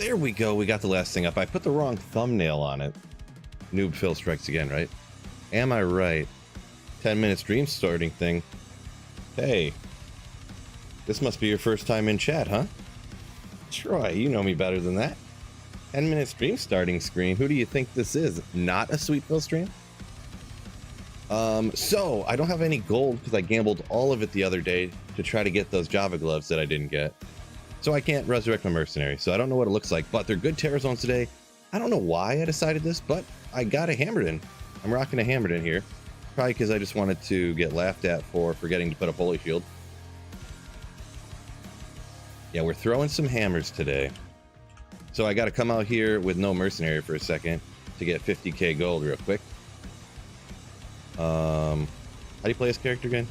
There we go. We got the last thing up. I put the wrong thumbnail on it. Noob Phil strikes again, right? Am I right? 10-minute stream starting thing. Hey. This must be your first time in chat, huh? Troy, you know me better than that. 10-minute stream starting screen. Who do you think this is? Not a Sweet Phil stream? So I don't have any gold because I gambled all of it the other day to try to get those Java gloves that I didn't get. So I can't resurrect my mercenary. So I don't know what it looks like, but they're good terror zones today. I don't know why I decided this, but I got a hammered in. I'm rocking a hammered in here. Probably because I just wanted to get laughed at for forgetting to put up holy shield. Yeah, we're throwing some hammers today. So I got to come out here with no mercenary for a second to get 50k gold real quick. How do you play this character again?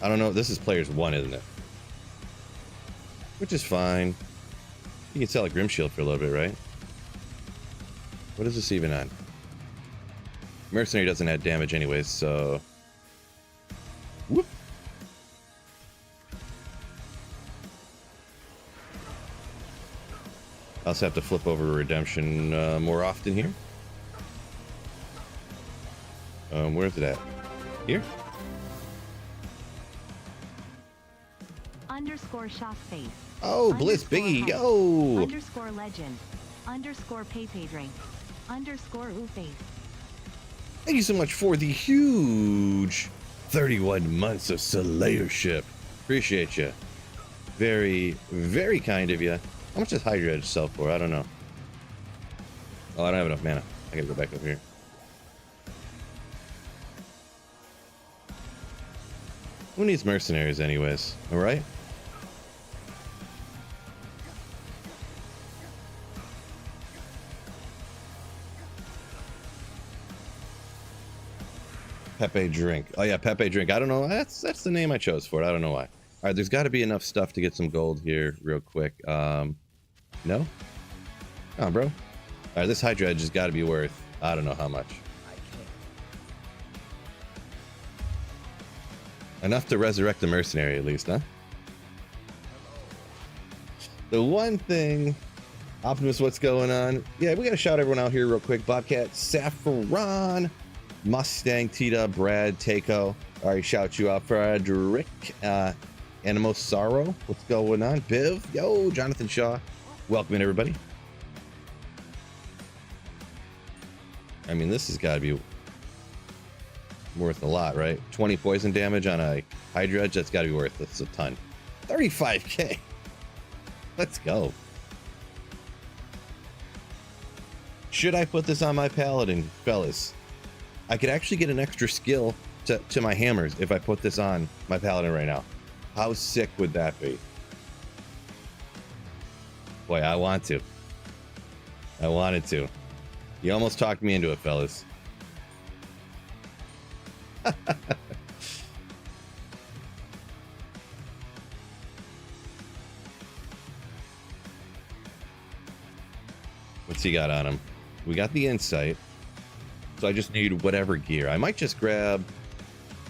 I don't know. This is players 1, isn't it? Which is fine. You can sell a Grim Shield for a little bit, right? What is this even on? Mercenary doesn't add damage anyways, so... Whoop! I also have to flip over redemption more often here. Where's it at? Here? Underscore shock face. Oh, Bliss Biggie, yo! Underscore legend. Underscore pay drink. Underscore ooface. Thank you so much for the huge 31 months of Slayership. Appreciate you. Very, very kind of you. How much does Hydra Edge sell for? I don't know. Oh, I don't have enough mana. I gotta go back over here. Who needs mercenaries anyways? Alright? Pepe Drink. Oh yeah, Pepe Drink. I don't know. That's the name I chose for it. I don't know why. Alright, there's got to be enough stuff to get some gold here real quick. No? Oh, bro. Alright, this Hydra Edge has got to be worth, I don't know how much. Enough to resurrect the mercenary at least, huh? The one thing... Optimus, what's going on? Yeah, we got to shout everyone out here real quick. Bobcat, Saffron, Mustang, Tita, Brad, Takeo. Alright, shout you out. Frederick, Animo Sorrow, what's going on? Biv, yo, Jonathan Shaw. Welcome in, everybody. I mean, this has got to be worth a lot, right? 20 poison damage on a Hydra Edge, that's got to be worth it. It's a ton. 35k. Let's go. Should I put this on my paladin, fellas? I could actually get an extra skill to my hammers if I put this on my paladin right now. How sick would that be? Boy, I want to. I wanted to. You almost talked me into it, fellas. What's he got on him? We got the insight. So I just need whatever gear. I might just grab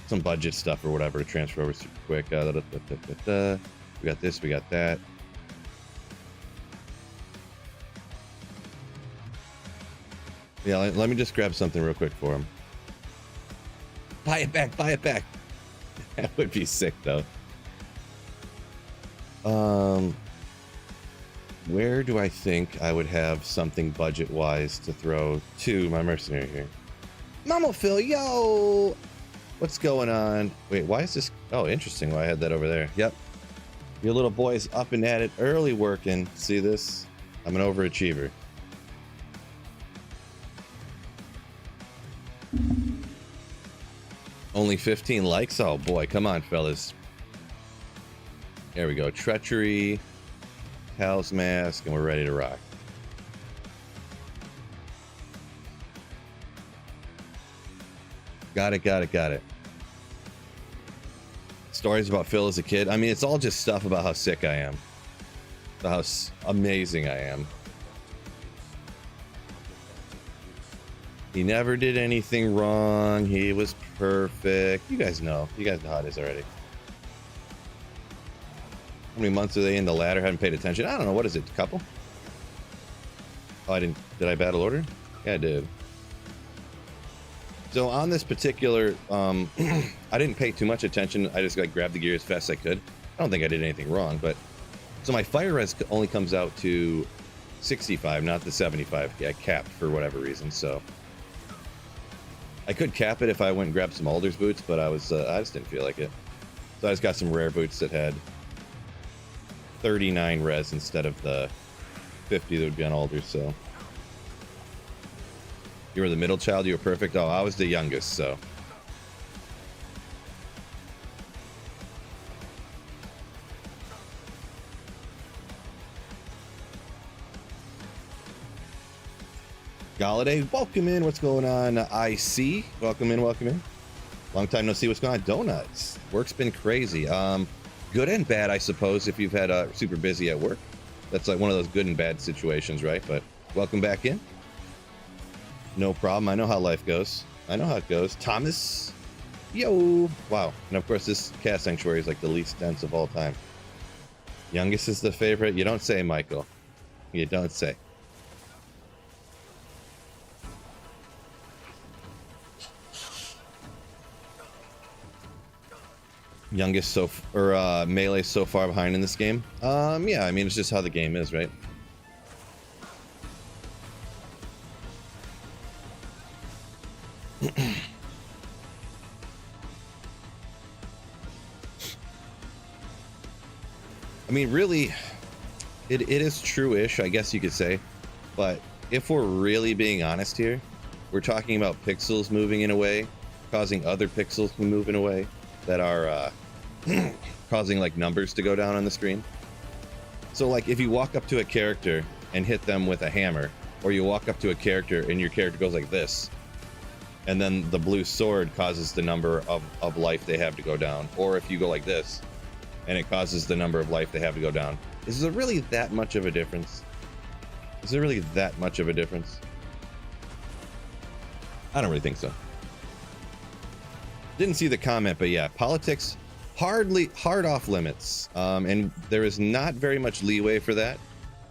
some budget stuff or whatever to transfer over super quick. We got this, we got that. Yeah, let me just grab something real quick for him. Buy it back, buy it back. That would be sick though. Where do I think I would have something budget wise to throw to my mercenary here? Mama Phil, yo! What's going on? Wait, why is this? Oh, interesting why I had that over there. Yep. Your little boy's up and at it early working. See this? I'm an overachiever. Only 15 likes? Oh boy, come on, fellas. There we go. Treachery, Cal's Mask, and we're ready to rock. Got it, got it, got it. Stories about Phil as a kid. I mean, it's all just stuff about how sick I am. How amazing I am. He never did anything wrong. He was perfect. You guys know. You guys know how it is already. How many months are they in the ladder? Haven't paid attention. I don't know. What is it? A couple? Oh, I didn't. Did I battle order? Yeah, I did. So on this particular, I didn't pay too much attention. I just like grabbed the gear as fast as I could. I don't think I did anything wrong, but so my fire res only comes out to 65, not the 75. Yeah, capped for whatever reason. So I could cap it if I went and grabbed some Alder's boots, but I just didn't feel like it. So I just got some rare boots that had 39 res instead of the 50 that would be on Alder's. So you were the middle child. You were perfect. Oh, I was the youngest. So. Galladay, welcome in. What's going on? IC, welcome in, welcome in. Long time no see. What's going on? Donuts. Work's been crazy. Good and bad, I suppose, if you've had super busy at work. That's like one of those good and bad situations, right? But welcome back in. No problem. I know how life goes. I know how it goes. Thomas, yo, wow. And of course, this cat sanctuary is like the least dense of all time. Youngest is the favorite. You don't say, Michael. You don't say. Youngest melee so far behind in this game. Yeah, I mean, it's just how the game is, right? I mean, really, it is true-ish, I guess you could say. But if we're really being honest here, we're talking about pixels moving in a way, causing other pixels to move in a way that are causing like numbers to go down on the screen. So like if you walk up to a character and hit them with a hammer, or you walk up to a character and your character goes like this, and then the blue sword causes the number of life they have to go down, or if you go like this and it causes the number of life they have to go down, is there really that much of a difference? Is there really that much of a difference? I don't really think so. Didn't see the comment, but yeah, politics hard off limits, and there is not very much leeway for that.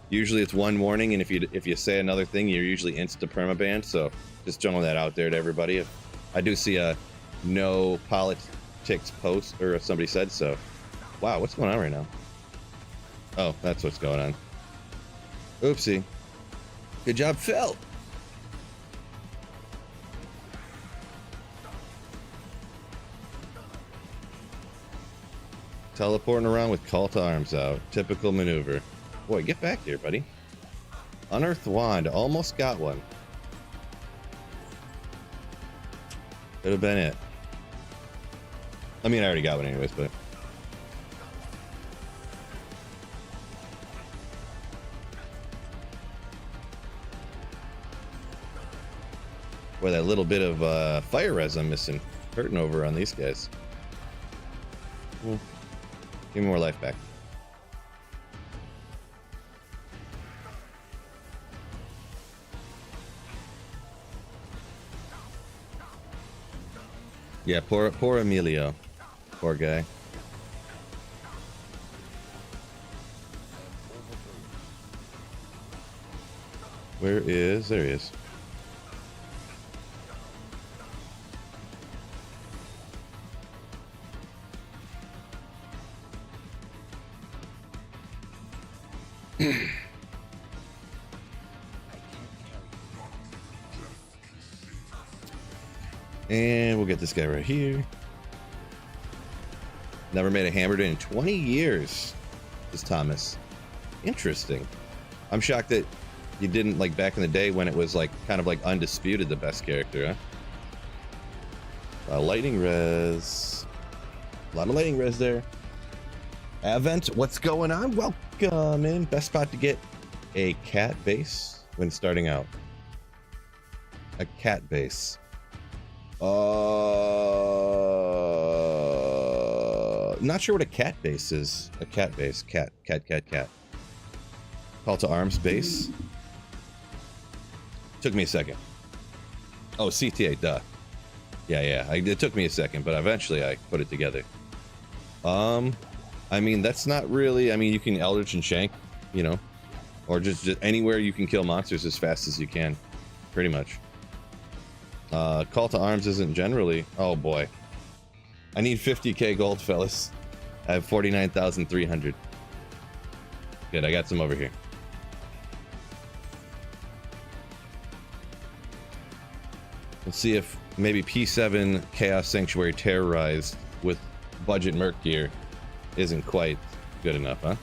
Usually it's one warning, and if you say another thing, you're usually insta permabanned. So just throwing that out there to everybody. If I do see a no politics post, or if somebody said so. Wow, what's going on right now? Oh, that's what's going on. Oopsie. Good job, Phil. Teleporting around with call to arms out. Typical maneuver. Boy, get back here, buddy. Unearthed wand. Almost got one. Could have been it. I mean, I already got one anyways, but... Boy, that little bit of fire res I'm missing. Hurting over on these guys. Give me more life back. Yeah, poor Emilio. Poor guy. Where is... There he is. And we'll get this guy right here. Never made a hammered in 20 years. This Thomas. Interesting. I'm shocked that you didn't, like, back in the day when it was like kind of like undisputed the best character, huh? Lightning res. A lot of lightning res there. Advent, what's going on? Welcome in. Best spot to get a cat base when starting out. A cat base. Not sure what a cat base is. A cat base. Cat. Call to arms base. Took me a second. Oh, CTA, duh. Yeah. It took me a second, but eventually I put it together. I mean, that's not really, I mean, you can Eldritch and Shank, you know, or just anywhere you can kill monsters as fast as you can, pretty much. Call to arms isn't generally, oh boy. I need 50k gold, fellas. I have 49,300. Good, I got some over here. Let's see if maybe P7 Chaos Sanctuary Terrorized with budget Merc gear isn't quite good enough, huh?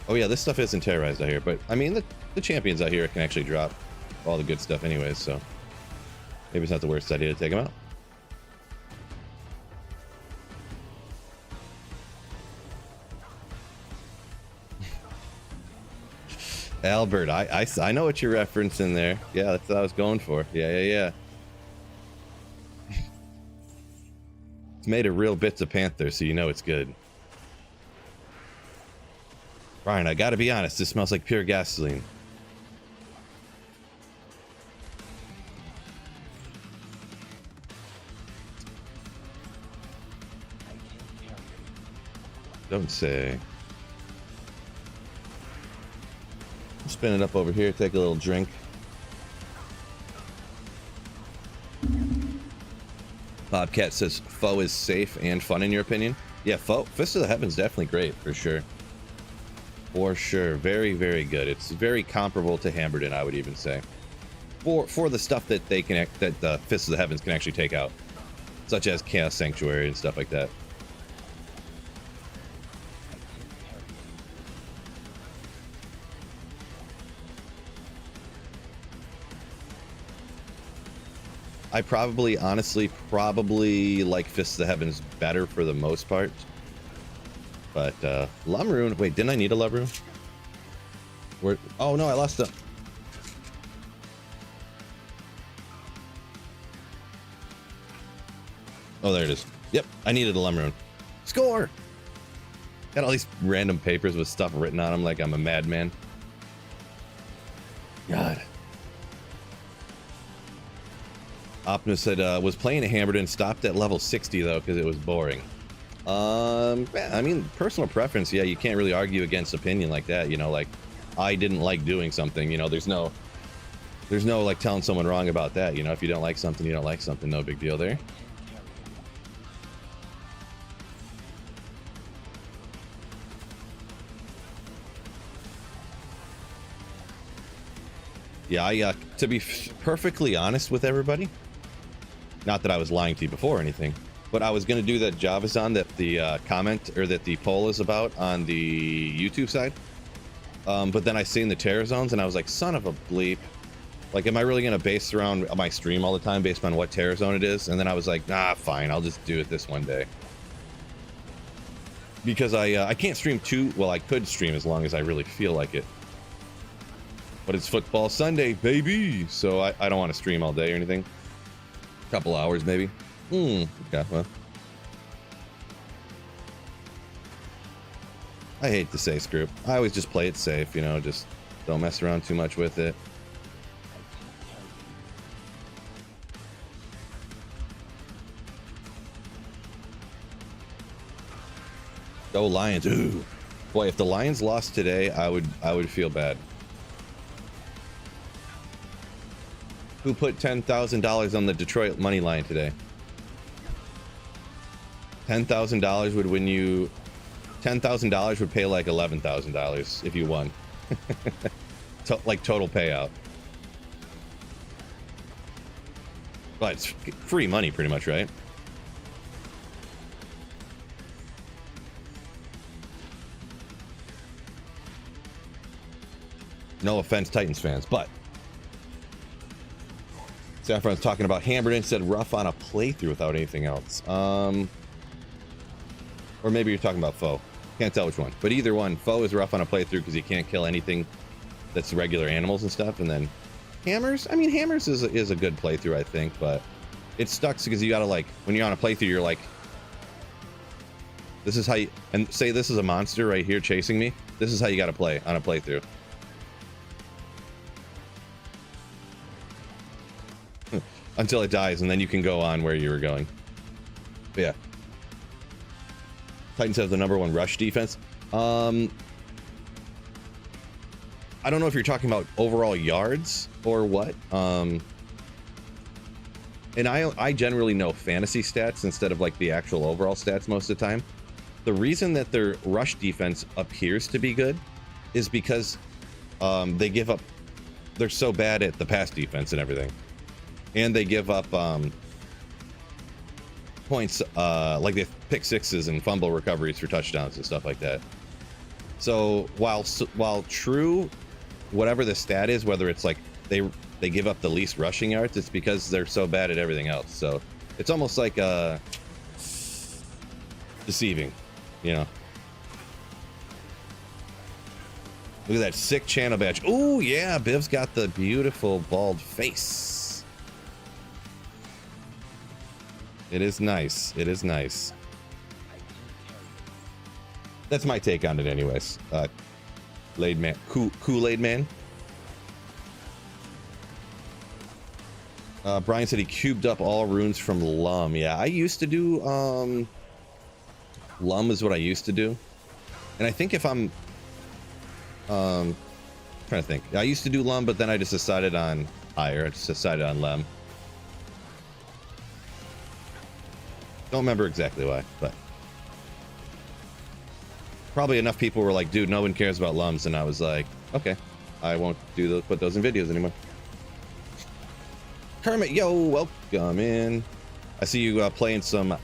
Oh yeah, this stuff isn't terrorized out here, but I mean the champions out here can actually drop all the good stuff anyways, so maybe it's not the worst idea to take them out. Albert, I know what you're referencing there. Yeah, that's what I was going for. Yeah. It's made of real bits of Panther, so you know it's good. Brian, I gotta be honest, this smells like pure gasoline. Don't say. Spin it up over here, take a little drink. Bobcat says, Foe is safe and fun in your opinion? Yeah, Foe, Fist of the Heaven's definitely great, for sure. For sure, very, very good. It's very comparable to Hammerden, I would even say. For the stuff that they can, that the Fist of the Heavens can actually take out. Such as Chaos Sanctuary and stuff like that. I probably, honestly, like Fist of the Heavens better for the most part. But, Lumrune, wait, didn't I need a Lumrune? Where, oh no, I lost the... Oh, there it is. Yep, I needed a Lumrune. Score! Got all these random papers with stuff written on them like I'm a madman. God. Optimus said, was playing a Hammerden, stopped at level 60 though, because it was boring. I mean, personal preference, yeah, you can't really argue against opinion like that, you know, like, I didn't like doing something, you know, there's no like telling someone wrong about that, you know, if you don't like something, you don't like something, no big deal there. Yeah, to be perfectly honest with everybody, not that I was lying to you before or anything, but I was going to do that Javazon that the comment or that the poll is about on the YouTube side. But then I seen the terror zones and I was like, son of a bleep. Like, am I really going to base around my stream all the time based on what terror zone it is? And then I was like, nah, fine, I'll just do it this one day. Because I can't stream well, I could stream as long as I really feel like it. But it's football Sunday, baby! So I don't want to stream all day or anything. Couple hours maybe. Okay, well, I hate to say screw. I always just play it safe, you know, just don't mess around too much with it. Go Lions. Ooh, boy, if the Lions lost today, I would feel bad. Who put $10,000 on the Detroit money line today? $10,000 would win you. $10,000 would pay like $11,000 if you won. Like total payout. But it's free money, pretty much, right? No offense, Titans fans, but. Saffron's talking about Hammerden, said rough on a playthrough without anything else. Or maybe you're talking about Foe. Can't tell which one. But either one, Foe is rough on a playthrough because you can't kill anything that's regular animals and stuff. And then Hammers, I mean, Hammers is a good playthrough, I think. But it sucks because you gotta, like, when you're on a playthrough, you're like, this is how you, and say this is a monster right here chasing me. This is how you gotta play on a playthrough. Until it dies, and then you can go on where you were going. But yeah. Titans have the #1 rush defense. I don't know if you're talking about overall yards or what. And I generally know fantasy stats instead of like the actual overall stats most of the time. The reason that their rush defense appears to be good is because they give up. They're so bad at the pass defense and everything, and they give up points like they pick sixes and fumble recoveries for touchdowns and stuff like that. So while true, whatever the stat is, whether it's like they give up the least rushing yards, it's because they're so bad at everything else. So it's almost like deceiving, you know. Look at that sick channel badge. Oh yeah, Biv's got the beautiful bald face. It is nice. It is nice. That's my take on it anyways. Kool-Aid man. Kool-Aid man. Brian said he cubed up all runes from Lum. Yeah, I used to do Lum is what I used to do. And I think if I'm trying to think. I used to do Lum, but then I just decided on higher. I just decided on Lum. Don't remember exactly why, but probably enough people were like, dude, no one cares about Lums, and I was like, okay, I won't put those in videos anymore. Kermit, yo, welcome in. I see you playing some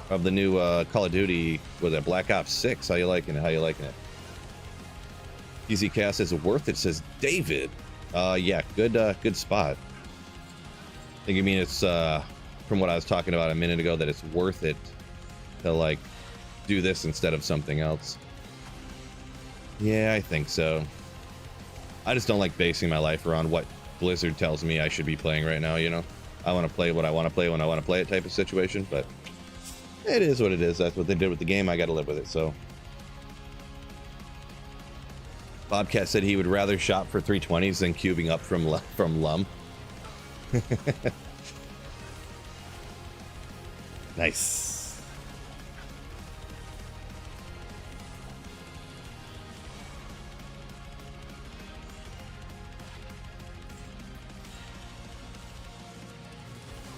of the new Call of Duty with a Black Ops 6. How you liking it? How you liking it? Easy Cast is worth it, says David. Yeah, good spot. I think you mean it's from what I was talking about a minute ago, that it's worth it to like do this instead of something else. Yeah, I think so. I just don't like basing my life around what Blizzard tells me I should be playing right now, you know. I want to play what I want to play when I want to play it type of situation, but it is what it is. That's what they did with the game. I got to live with it, so. Bobcat said he would rather shop for 320s than cubing up from Lum. Nice.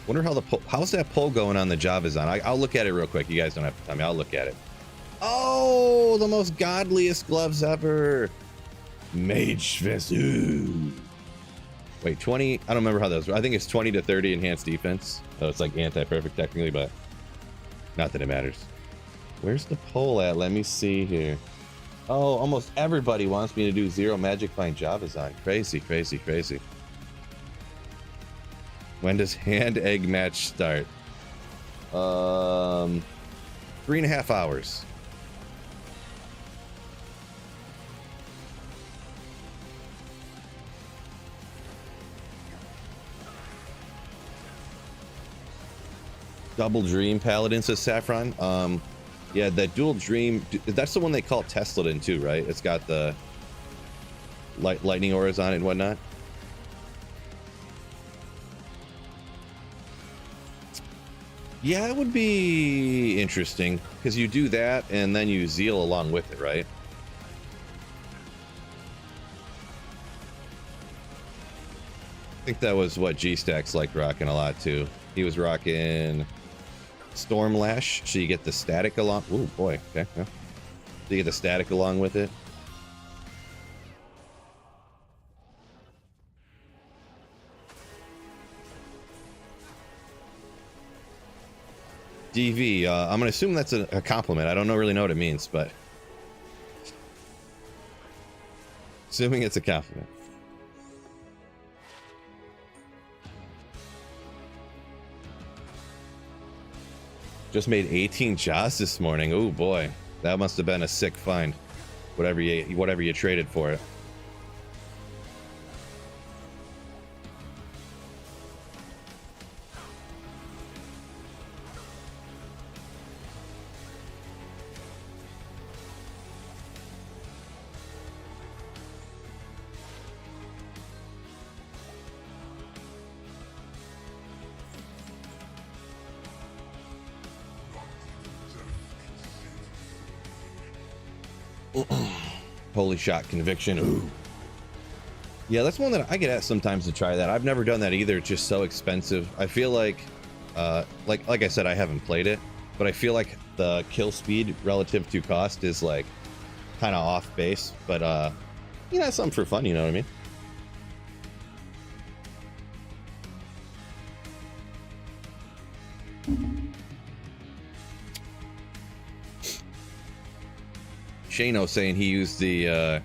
Wonder how how's that poll going on the Java's on? I'll look at it real quick. You guys don't have to tell me. I'll look at it. Oh, the most godliest gloves ever. Mage Fist. Ooh. Wait, 20. I don't remember how those were. I think it's 20 to 30 enhanced defense. So it's like anti-perfect technically, but not that it matters. Where's the poll at? Let me see here. Oh, almost everybody wants me to do 0 Magic Find Java's on. Crazy, crazy, crazy. When does hand egg match start? 3.5 hours. Double Dream Paladin, says Saffron. Yeah, that Dual Dream, that's the one they call Tesladin too, right? It's got the lightning auras on it and whatnot. Yeah, it would be interesting because you do that and then you Zeal along with it, right? I think that was what G-Stack's like rocking a lot too. He was rocking Storm Lash, so you get the static along. Oh boy, okay. Yeah. So you get the static along with it. DV, I'm gonna assume that's a compliment. I don't really know what it means, but assuming it's a compliment. Just made 18 Jaws this morning. Oh boy, that must have been a sick find. Whatever you traded for it. Holy shot conviction. Ooh. Yeah, that's one that I get at sometimes to try that. I've never done that either. It's just so expensive. I feel like I said, I haven't played it, but I feel like the kill speed relative to cost is like kind of off base. But you know, it's something for fun. You know what I mean? Shano saying he used the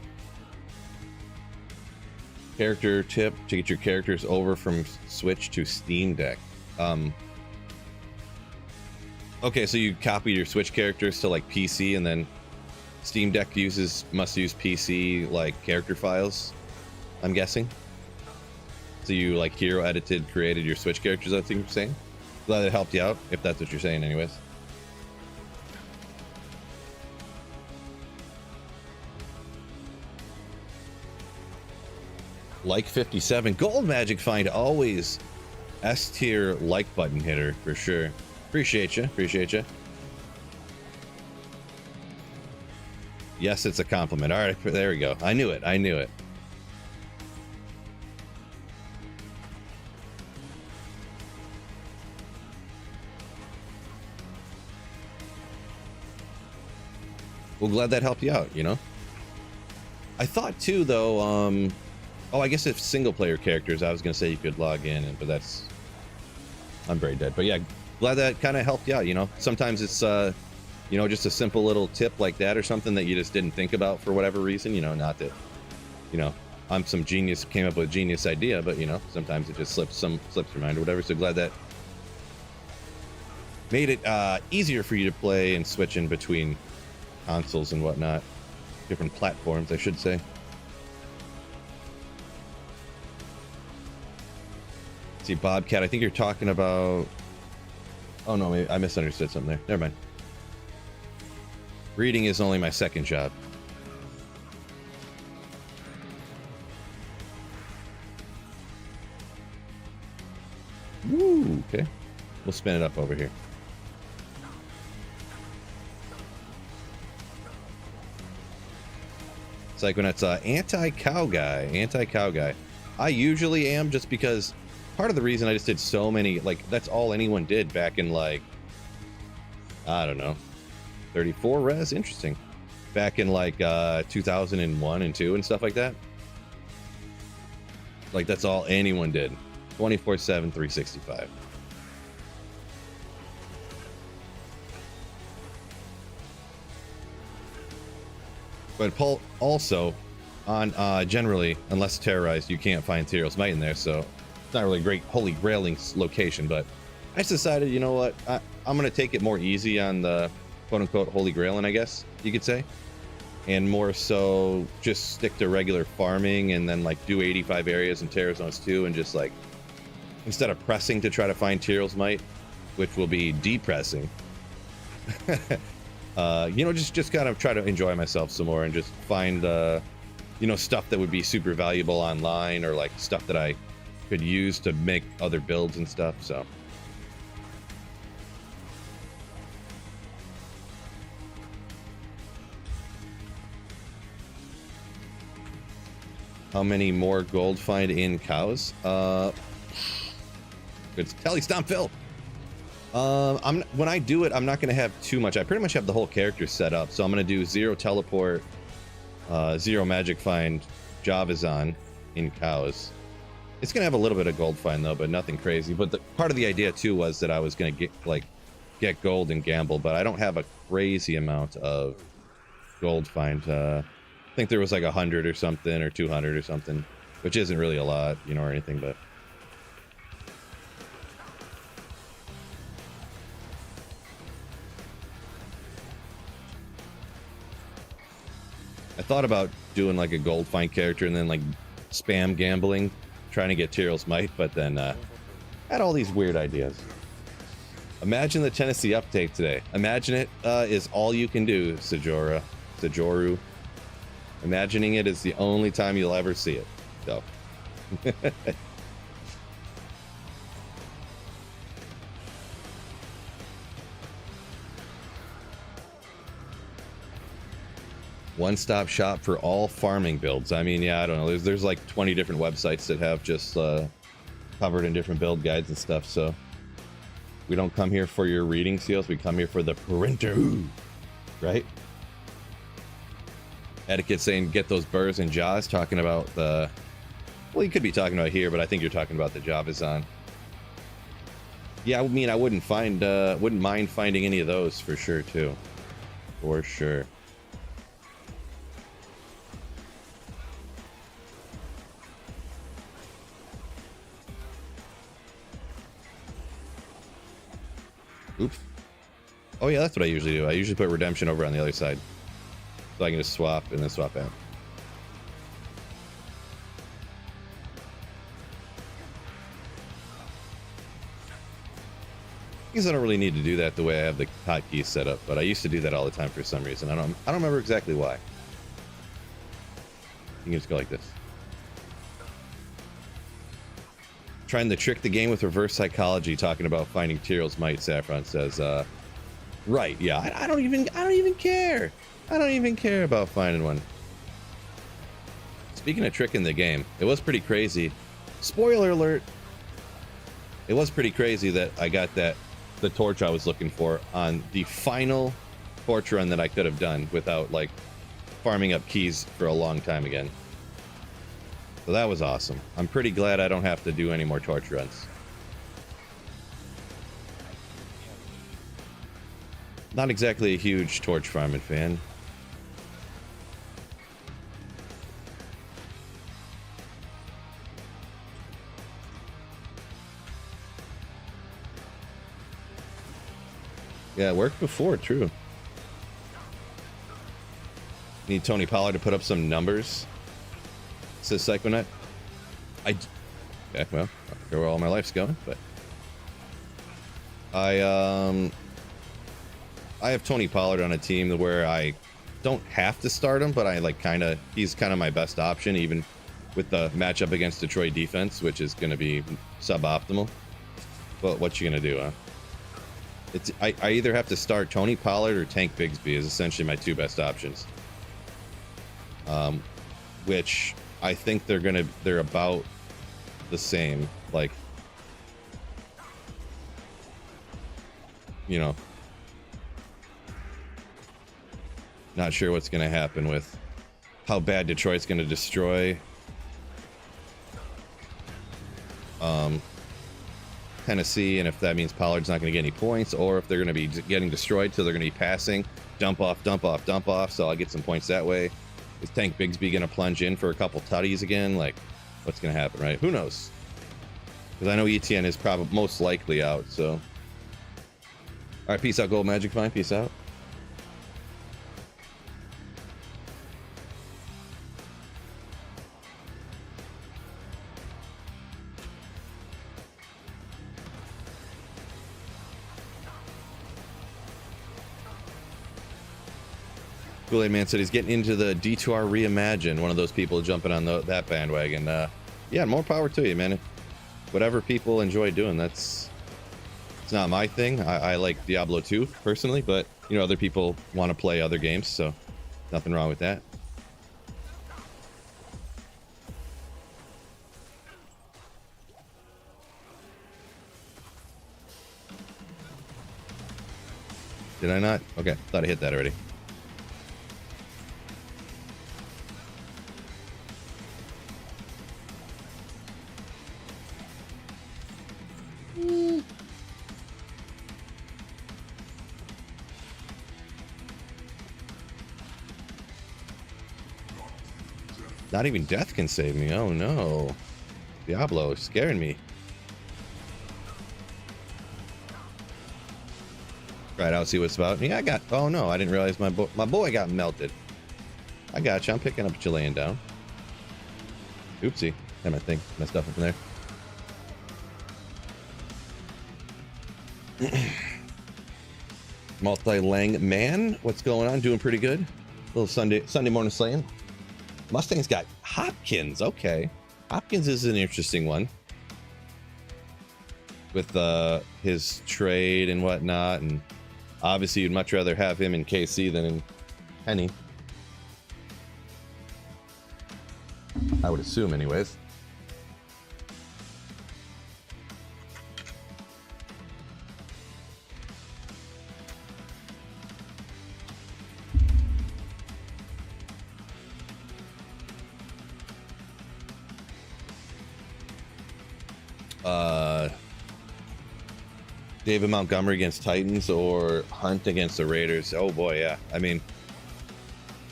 character tip to get your characters over from Switch to Steam Deck. Okay, so you copy your Switch characters to like PC, and then Steam Deck must use PC like character files, I'm guessing. So you like hero edited, created your Switch characters, I think you're saying. Glad it helped you out, if that's what you're saying anyways. Like 57 gold magic find, always S tier like button hitter for sure. Appreciate you. Yes, it's a compliment. All right, there we go. I knew it. Well, glad that helped you out, you know. I thought too though, oh, I guess if single player characters, I was gonna say you could log in, but I'm very dead. But yeah, glad that kind of helped you out, you know. Sometimes it's you know, just a simple little tip like that or something that you just didn't think about for whatever reason, you know. Not that, you know, I'm some genius, came up with a genius idea, but you know, sometimes it just slips your mind or whatever. So glad that made it easier for you to play and switch in between consoles and whatnot, different platforms, I should say. See, Bobcat, I think you're talking about, oh no, maybe I misunderstood something there. Never mind. Reading is only my second job. Woo, okay. We'll spin it up over here. It's like when it's anti-cow guy. I usually am, just because part of the reason I just did so many, like, that's all anyone did back in, like, I don't know, 34 res. Interesting. Back in like 2001 and 2 and stuff like that. Like, that's all anyone did. 24/7, 365. But Paul, also on generally, unless terrorized, you can't find Tyreals Might in there, so it's not really a great holy grailing location. But I just decided, you know what, I'm gonna take it more easy on the quote-unquote holy grailing, I guess you could say, and more so just stick to regular farming, and then like do 85 areas in Terror Zones 2, and just like, instead of pressing to try to find Tyreals Might, which will be depressing, you know, just kind of try to enjoy myself some more and just find you know, stuff that would be super valuable online, or like stuff that I could use to make other builds and stuff. So how many more gold find in cows? Good Telly Stomp Phil. When I do it, I'm not going to have too much. I pretty much have the whole character set up, so I'm going to do 0 teleport, 0 magic find Javazan in cows. It's going to have a little bit of gold find though, but nothing crazy. But part of the idea too was that I was going to get gold and gamble, but I don't have a crazy amount of gold find. I think there was like 100 or something, or 200 or something, which isn't really a lot, you know, or anything, but I thought about doing like a gold find character and then like spam gambling, trying to get Tyreals Might, but then had all these weird ideas. Imagine the Tennessee uptake today. Imagine it is all you can do, Sajoru. Imagining it is the only time you'll ever see it. So. One-stop shop for all farming builds. I mean, yeah, I don't know. There's like 20 different websites that have just covered in different build guides and stuff. So we don't come here for your reading seals. We come here for the printer, right? Etiquette saying get those burrs and jaws. Talking about the, well, you could be talking about here, but I think you're talking about the Javazon. Yeah, I mean, I wouldn't mind finding any of those for sure too, for sure. Oops. Oh yeah, that's what I usually do. I usually put redemption over on the other side, so I can just swap and then swap out. I don't really need to do that the way I have the hotkeys set up, but I used to do that all the time for some reason. I don't remember exactly why. You can just go like this. Trying to trick the game with reverse psychology, talking about finding Tyreals might. Saffron says, right, yeah, I don't even care. I don't even care about finding one. Speaking of tricking the game, it was pretty crazy. Spoiler alert. It was pretty crazy that I got the torch I was looking for on the final torch run that I could have done without like farming up keys for a long time again. So that was awesome. I'm pretty glad I don't have to do any more torch runs. Not exactly a huge torch farming fan. Yeah, it worked before, true. Need Tony Pollard to put up some numbers, says Psychonet. Okay, well, I forget where all my life's going, but I have Tony Pollard on a team where I don't have to start him, but I like he's kind of my best option, even with the matchup against Detroit defense, which is going to be suboptimal. But what you gonna do, huh? I either have to start Tony Pollard or Tank Bigsby is essentially my two best options. Which I think they're about the same. Like, you know, not sure what's going to happen with how bad Detroit's going to destroy Tennessee, and if that means Pollard's not going to get any points, or if they're going to be getting destroyed, so they're going to be passing, dump off, so I'll get some points that way. Is Tank Bigsby going to plunge in for a couple tutties again? Like, what's going to happen, right? Who knows? Because I know ETN is probably most likely out, so. All right, peace out, Gold Magic Fine. Peace out. Kool-Aid Man said he's getting into the D2R Reimagine. One of those people jumping on that bandwagon. Yeah, more power to you, man. Whatever people enjoy doing, it's not my thing. I like Diablo 2 personally, but you know, other people want to play other games, so nothing wrong with that. Did I not? Okay, thought I hit that already. Not even death can save me. Oh no. Diablo is scaring me. Right, I'll see what's about. Yeah, I got. Oh no, I didn't realize my boy got melted. I got you. I'm picking up what you're laying down. Oopsie. Had my thing messed up from there. Multi-lang man, what's going on? Doing pretty good. Little Sunday morning slaying. Mustang's got Hopkins. Okay, Hopkins is an interesting one with his trade and whatnot, and obviously you'd much rather have him in KC than in Penny. I would assume, anyways. David Montgomery against Titans or Hunt against the Raiders. Oh boy, yeah. I mean,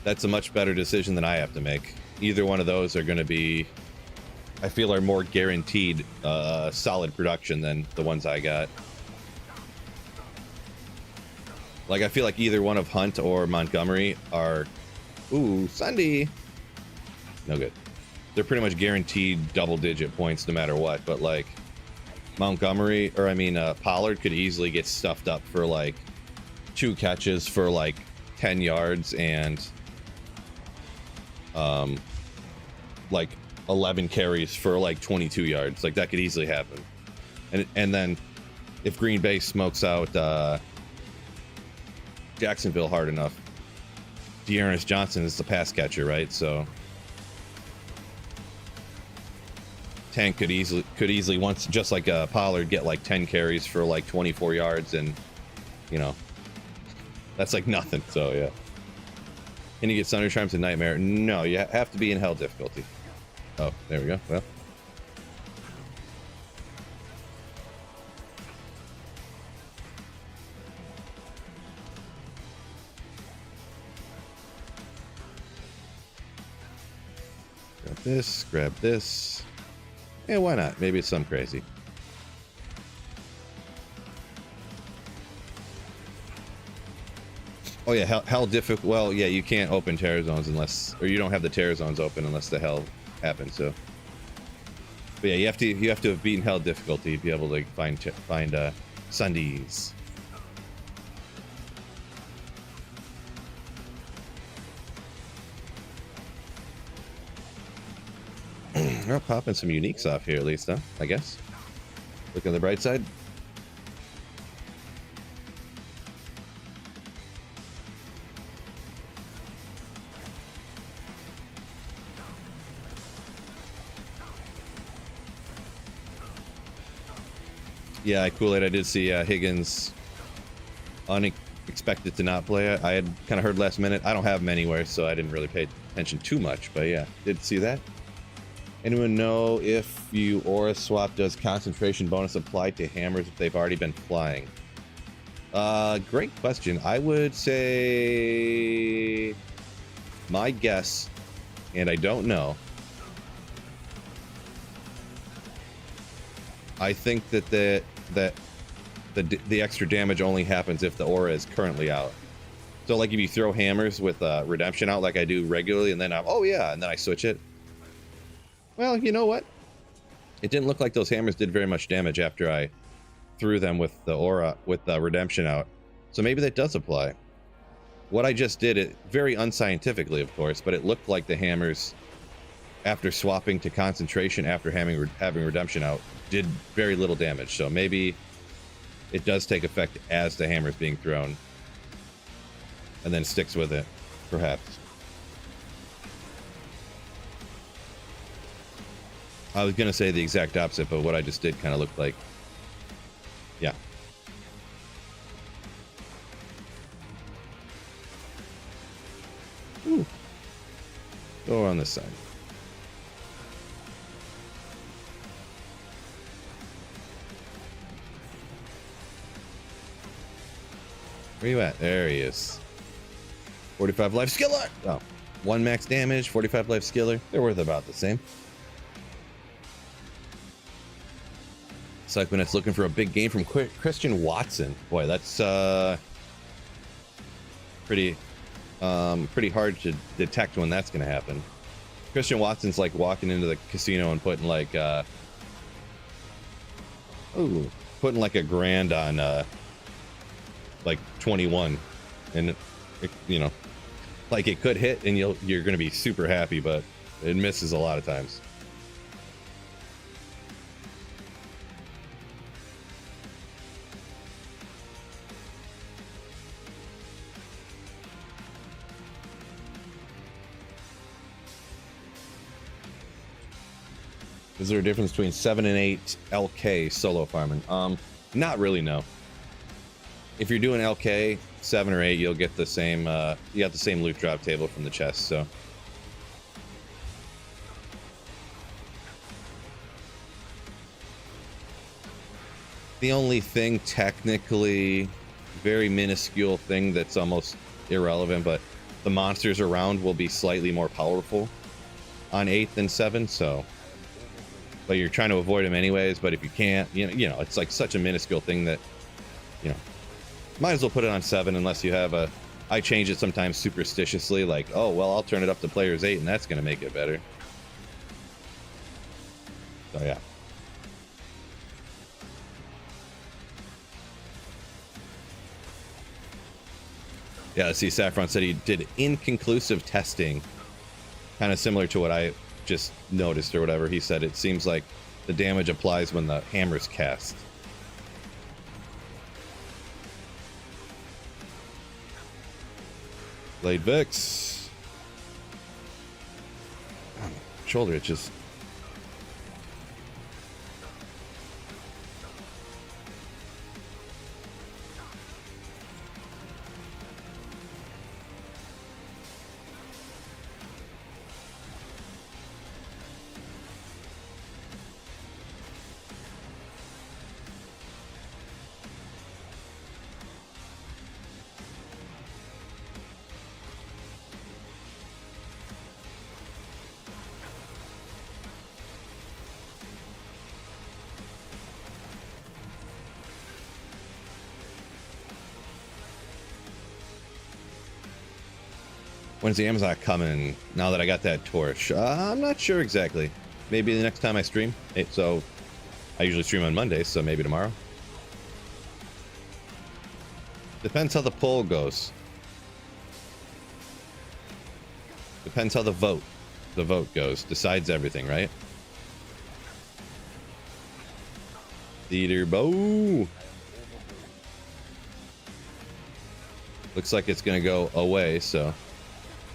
that's a much better decision than I have to make. Either one of those are going to be, I feel, are more guaranteed solid production than the ones I got. Like, I feel like either one of Hunt or Montgomery are, ooh, Sunday. No good. They're pretty much guaranteed double-digit points no matter what, but like, Montgomery, or I mean, Pollard could easily get stuffed up for like 2 catches for like 10 yards and like 11 carries for like 22 yards. Like, that could easily happen. And then if Green Bay smokes out Jacksonville hard enough, Dearness Johnson is the pass catcher, right? So Tank could easily once, just like Pollard, get like 10 carries for like 24 yards, and you know, that's like nothing. So yeah. Can you get Thunder Chimes in Nightmare? No, you have to be in Hell difficulty. Oh, there we go. Well, grab this, grab this. Yeah, why not? Maybe it's something crazy. Oh yeah, hell difficult. Well, yeah, you can't open terror zones unless, or you don't have the terror zones open unless the hell happens. So, but yeah, you have to have beaten hell difficulty to be able to find Sundays. We're popping some uniques off here at least, huh? I guess. Look on the bright side. Yeah, Kool-Aid, I did see Higgins unexpected to not play. I had kind of heard last minute. I don't have him anywhere, so I didn't really pay attention too much, but yeah, did see that. Anyone know if you aura swap, does concentration bonus apply to hammers if they've already been flying? Great question. I would say my guess, and I don't know, I think that the extra damage only happens if the aura is currently out. So like if you throw hammers with redemption out like I do regularly, and then oh yeah, and then I switch it. Well, you know what? It didn't look like those hammers did very much damage after I threw them with the aura, with the redemption out. So maybe that does apply. What I just did, it very unscientifically, of course, but it looked like the hammers, after swapping to concentration after having redemption out, did very little damage. So maybe it does take effect as the hammer's being thrown, and then sticks with it, perhaps. I was going to say the exact opposite, but what I just did kind of looked like, yeah. Ooh. Go on this side. Where you at? There he is. 45 life skiller. Oh, 1 max damage, 45 life skiller. They're worth about the same. It's like when it's looking for a big game from Christian Watson. Boy, that's pretty hard to detect when that's going to happen. Christian Watson's like walking into the casino and putting like putting like $1,000 on like 21, and it, you know, like it could hit and you're going to be super happy, but it misses a lot of times. Is there a difference between 7 and 8 LK solo farming? Not really, no. If you're doing LK 7 or 8, you'll get the same you got the same loot drop table from the chest, so the only thing, technically very minuscule thing that's almost irrelevant, but the monsters around will be slightly more powerful on 8 than 7, so but you're trying to avoid them anyways. But if you can't, you know, it's like such a minuscule thing that, you know, might as well put it on 7 unless you have a, I change it sometimes superstitiously, like, oh well, I'll turn it up to players 8 and that's going to make it better. So yeah. Yeah, see, Saffron said he did inconclusive testing, kind of similar to what I just noticed or whatever. He said it seems like the damage applies when the hammer's cast. Blade Vix. Oh, shoulder itches. When's the Amazon coming? Now that I got that torch, I'm not sure exactly. Maybe the next time I stream. So I usually stream on Mondays, so maybe tomorrow. Depends how the poll goes. Depends how the vote goes. Decides everything, right? Theater bow. Looks like it's gonna go away, so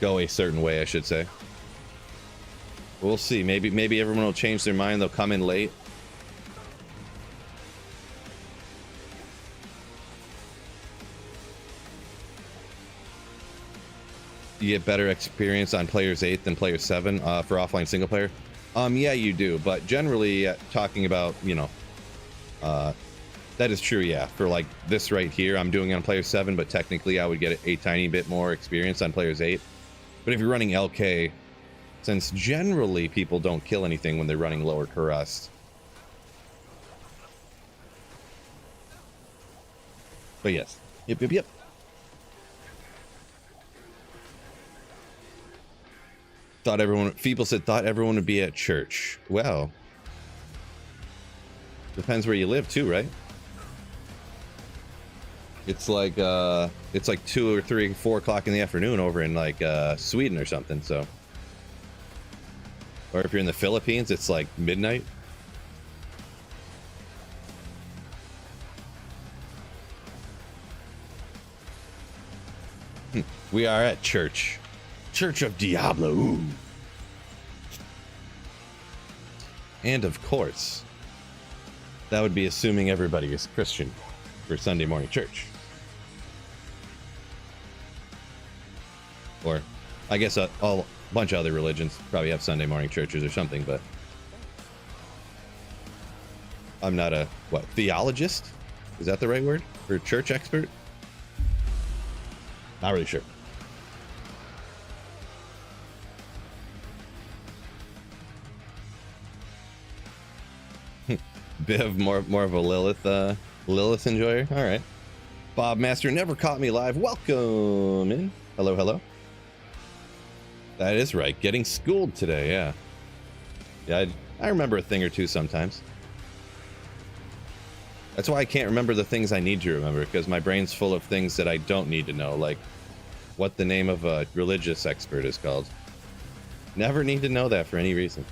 go a certain way, I should say. We'll see. Maybe everyone will change their mind. They'll come in late. You get better experience on players 8 than player 7 for offline single player. Yeah, you do. But generally, talking about, you know, that is true. Yeah, for like this right here, I'm doing it on player 7, but technically I would get a tiny bit more experience on players 8. But if you're running LK, since generally people don't kill anything when they're running lower Kurust. But yes. Yep. People said thought everyone would be at church. Well, depends where you live too, right? It's like 2 or 3, 4 o'clock in the afternoon over in like Sweden or something. So, or if you're in the Philippines, it's like midnight. We are at church. Church of Diablo. Ooh. And of course, that would be assuming everybody is Christian for Sunday morning church. Or I guess a bunch of other religions probably have Sunday morning churches or something, but I'm not a, theologist? Is that the right word? Or church expert? Not really sure. Biv, more of a Lilith enjoyer. All right. Bob Master never caught me live. Welcome in. Hello. That is right. Getting schooled today. Yeah, I remember a thing or two sometimes. That's why I can't remember the things I need to remember, because my brain's full of things that I don't need to know, like what the name of a religious expert is called. Never need to know that for any reason.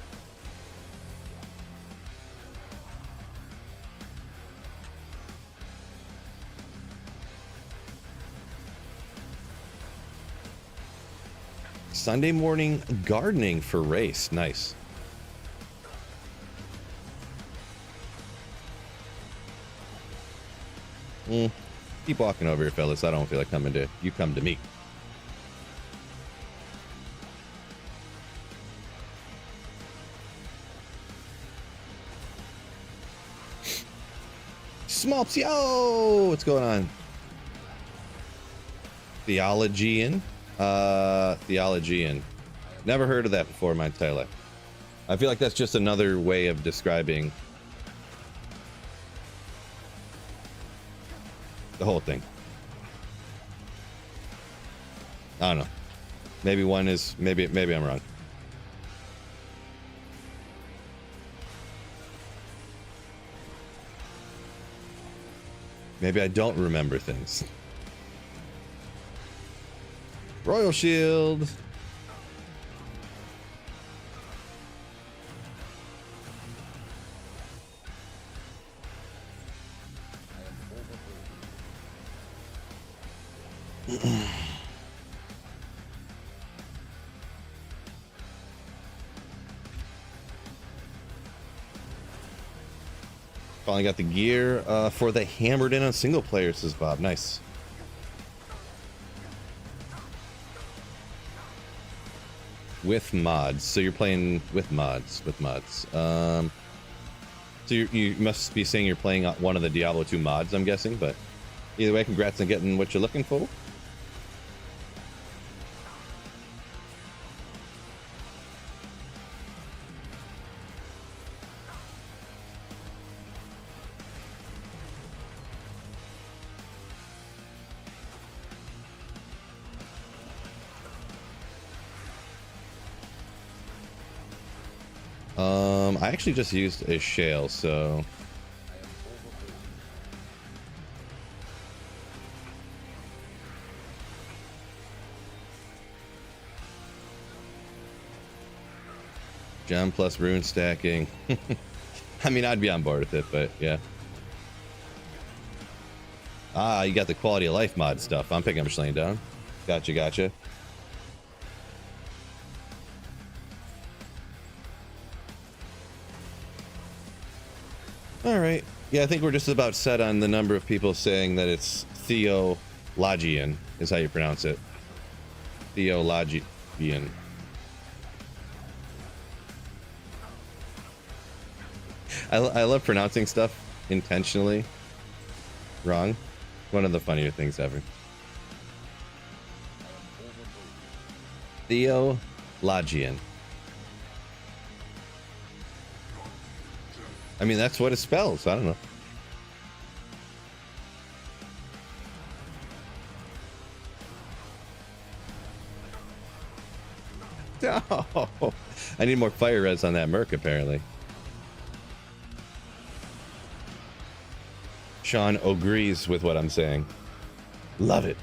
Sunday morning gardening for race. Nice. Keep walking over here, fellas. I don't feel like coming to you. Come to me. Smolps, yo! What's going on? Theologian? Theologian. Never heard of that before in my entire life. I feel like that's just another way of describing the whole thing. I don't know. Maybe one is, maybe I'm wrong. Maybe I don't remember things. Royal Shield. Finally got the gear for the hammered in on single player, says Bob. Nice. With mods. So you're playing with mods. So you must be saying you're playing one of the Diablo 2 mods, I'm guessing. But either way, congrats on getting what you're looking for. I actually just used a shale, so gem plus rune stacking. I mean, I'd be on board with it, but yeah. Ah, you got the quality of life mod stuff. I'm picking up a laying down. Gotcha. All right. Yeah, I think we're just about set on the number of people saying that it's Theologian is how you pronounce it. Theologian. I love pronouncing stuff intentionally wrong. One of the funnier things ever. Theologian. I mean, that's what it spells. I don't know. Oh, I need more fire res on that Merc, apparently. Sean agrees with what I'm saying. Love it.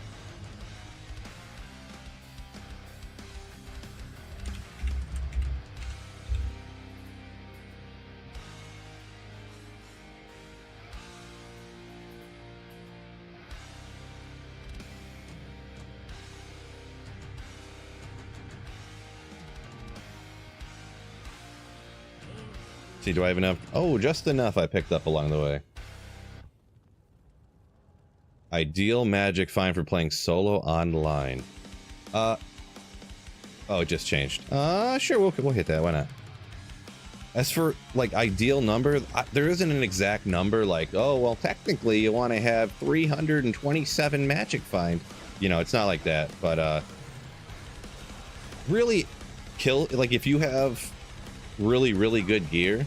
See, do I have enough? Oh, just enough I picked up along the way. Ideal magic fine for playing solo online. Oh, it just changed. Sure, we'll hit that. Why not? As for like ideal number, there isn't an exact number. Like, oh well, technically you want to have 327 magic find. You know, it's not like that. But really, like if you have really good gear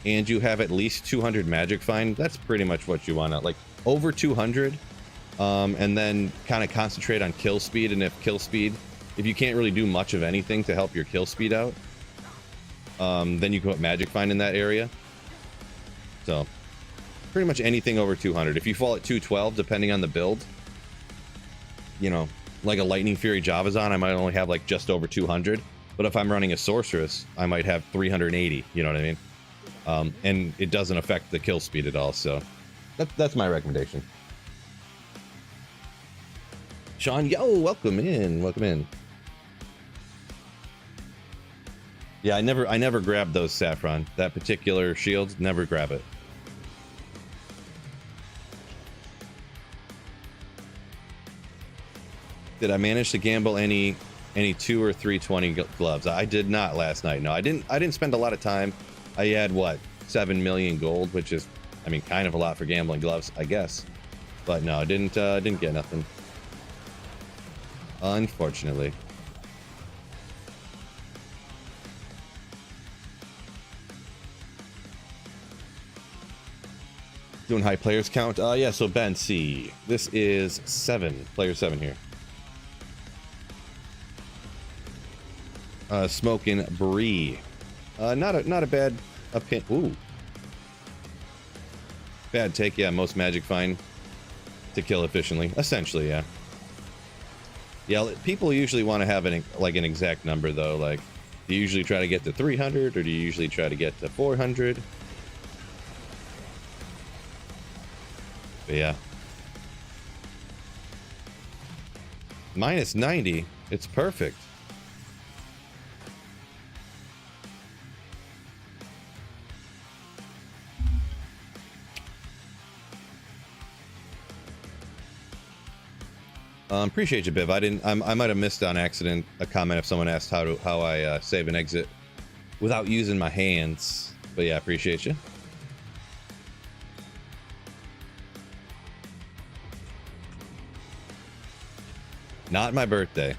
and you have at least 200 magic find, that's pretty much what you want to like. Over 200, and then kind of concentrate on kill speed. And if you can't really do much of anything to help your kill speed out, then you can put magic find in that area. So pretty much anything over 200. If you fall at 212, depending on the build, you know, like a Lightning Fury Javazon, I might only have like just over 200. But if I'm running a Sorceress, I might have 380. You know what I mean? And it doesn't affect the kill speed at all. So that's my recommendation. Sean, yo, welcome in. Yeah, I never grabbed those Saffron. That particular shield, never grab it. Did I manage to gamble any 2 or 320 gloves? I did not last night. No, I didn't spend a lot of time. I had what, 7 million gold, which is, I mean, kind of a lot for gambling gloves, I guess. But no, I didn't get nothing. Unfortunately. Doing high players count. Yeah, so Ben C. This is 7. Player 7 here. Smoking Bree. Not a bad opinion. Ooh. Bad take, yeah. Most magic fine to kill efficiently. Essentially, yeah. Yeah, people usually want to have an exact number though. Like, do you usually try to get to 300 or do you usually try to get to 400? But yeah. Minus 90. It's perfect. Appreciate you, Biv. I might have missed on accident a comment if someone asked how I save and exit without using my hands. But yeah, appreciate you. Not my birthday.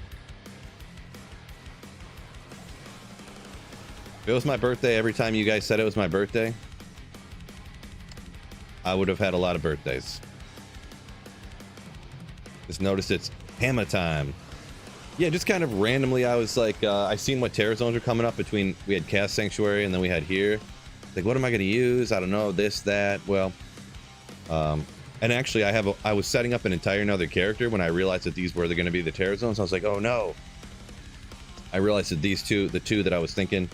If it was my birthday every time you guys said it was my birthday, I would have had a lot of birthdays. Just noticed it's hammer time. Yeah, just kind of randomly, I was like, I seen what terror zones were coming up between, we had Cast Sanctuary and then we had here. Like, what am I going to use? I don't know, this, that. Well, and actually I was setting up an entire another character when I realized that these were going to be the terror zones. I was like, oh no. I realized that these two, the two that I was thinking,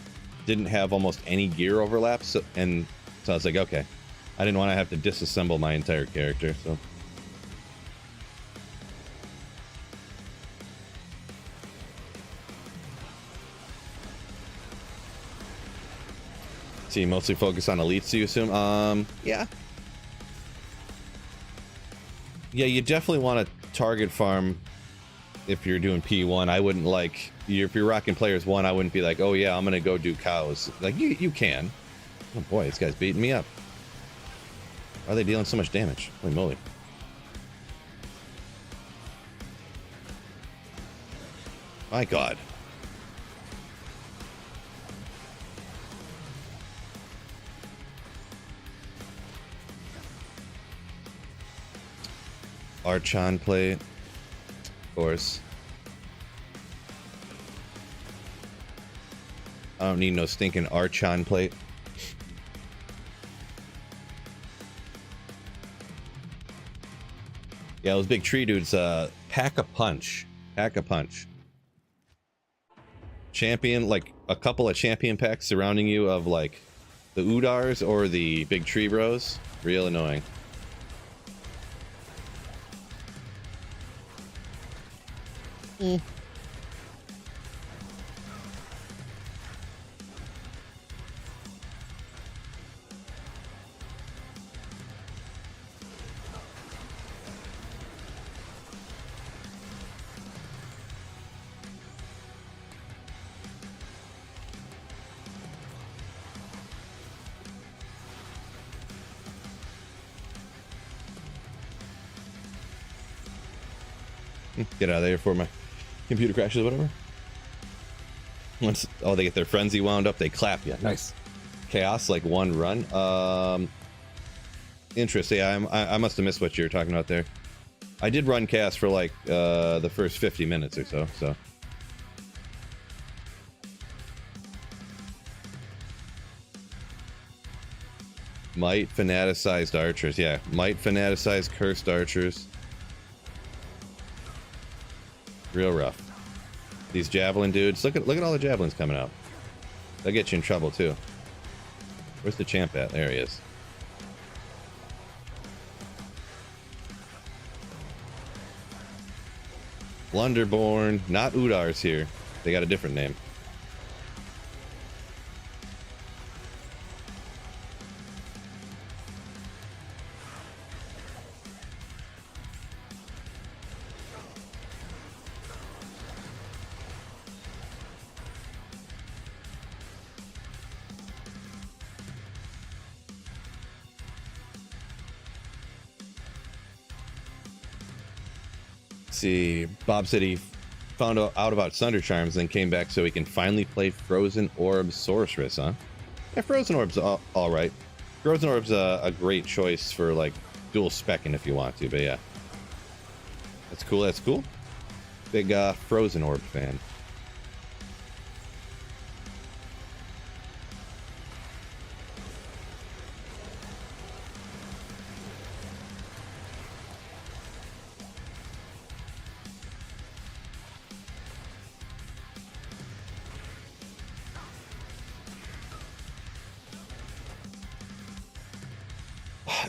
didn't have almost any gear overlaps. So I was like, okay. I didn't want to have to disassemble my entire character, so. So you mostly focus on elites, do you assume? Yeah. Yeah, you definitely want to target farm if you're doing P1. I wouldn't like, if you're rocking players 1, I wouldn't be like, oh yeah, I'm gonna go do cows. Like, you can. Oh boy, this guy's beating me up. Why are they dealing so much damage? Holy moly. My god. Archon plate, of course. I don't need no stinking Archon plate. Yeah, those big tree dudes, pack a punch. Pack a punch. Champion, like a couple of champion packs surrounding you of like the Udars or the big tree bros. Real annoying. Mm. Get out of there before my computer crashes or whatever. Once, oh, they get their frenzy wound up, they clap you. Nice. Chaos, like one run. Interesting. Yeah, I must have missed what you were talking about there. I did run chaos for like the first 50 minutes or so. Might fanaticized archers. Yeah, might fanaticized cursed archers. Real rough. These javelin dudes. Look at all the javelins coming out. They'll get you in trouble too. Where's the champ at? There he is. Blunderborn. Not Udars here. They got a different name. Let's see. Bob said he found out about Sunder Charms, then came back so he can finally play Frozen Orb Sorceress, huh? Yeah, Frozen Orb's all right. Frozen Orb's a great choice for like dual specking if you want to, but yeah. That's cool, that's cool. Big Frozen Orb fan.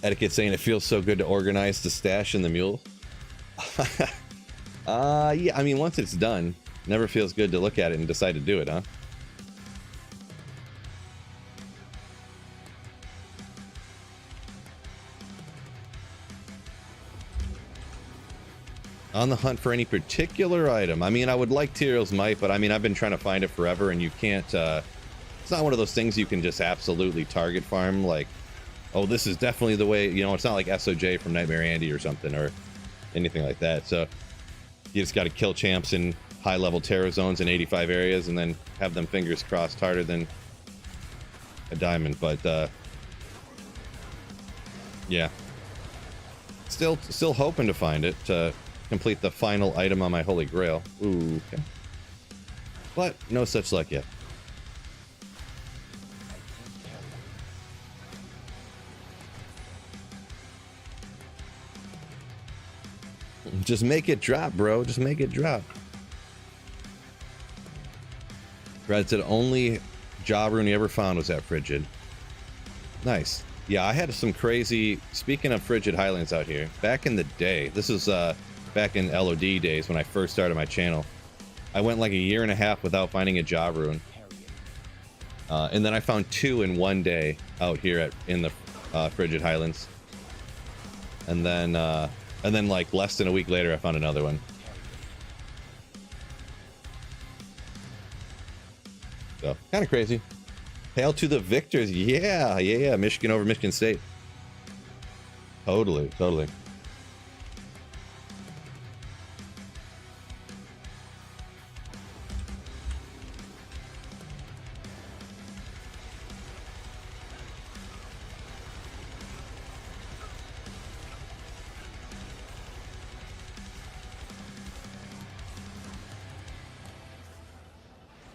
Etiquette saying it feels so good to organize the stash and the mule. Yeah, I mean, once it's done, never feels good to look at it and decide to do it, huh? On the hunt for any particular item. I mean, I would like Tyreals Might, but I mean, I've been trying to find it forever, and you can't, it's not one of those things you can just absolutely target farm, like, oh, this is definitely the way, you know, it's not like SOJ from Nightmare Andy or something, or anything like that, so you just got to kill champs in high-level terror zones in 85 areas, and then have them fingers crossed harder than a diamond, but, yeah. Still hoping to find it, to complete the final item on my Holy Grail. Ooh, okay. But, no such luck yet. Just make it drop, bro. Just make it drop. Brad said only job rune he ever found was at Frigid. Nice. Yeah, I had some crazy... Speaking of Frigid Highlands out here, back in the day, this is back in LOD days when I first started my channel, I went like a year and a half without finding a job rune. And then I found 2 in one day out here in the Frigid Highlands. And then like less than a week later, I found another one. So, kind of crazy. Hail to the victors. Yeah. Michigan over Michigan State. Totally.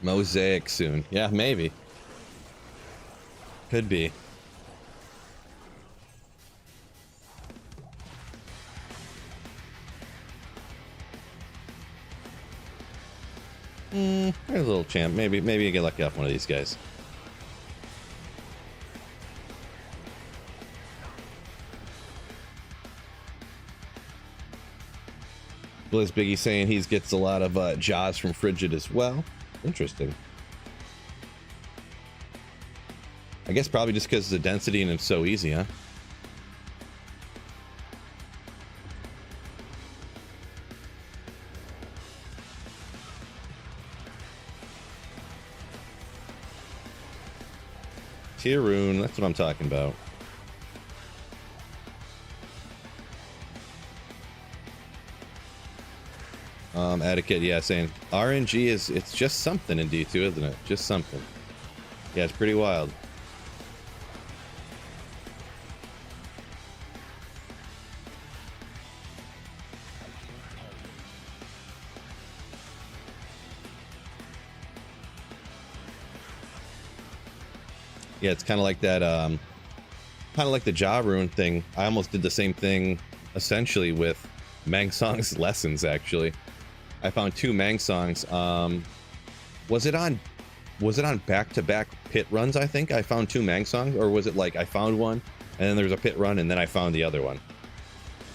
Mosaic soon. Yeah, maybe. Could be. There's a little champ. Maybe you get lucky off one of these guys. Blizz Biggie saying he gets a lot of jaws from Frigid as well. Interesting. I guess probably just because of the density and it's so easy, huh? Tier rune, that's what I'm talking about. Etiquette, yeah, saying RNG it's just something in D2, isn't it? Just something. Yeah, it's pretty wild. Yeah, it's kind of like that, kind of like the Ja rune thing. I almost did the same thing, essentially, with Mang Song's lessons, actually. I found 2 Mang Songs. Was it on back-to-back pit runs, I think? I found 2 Mang Songs, or was it like I found one, and then there was a pit run, and then I found the other one?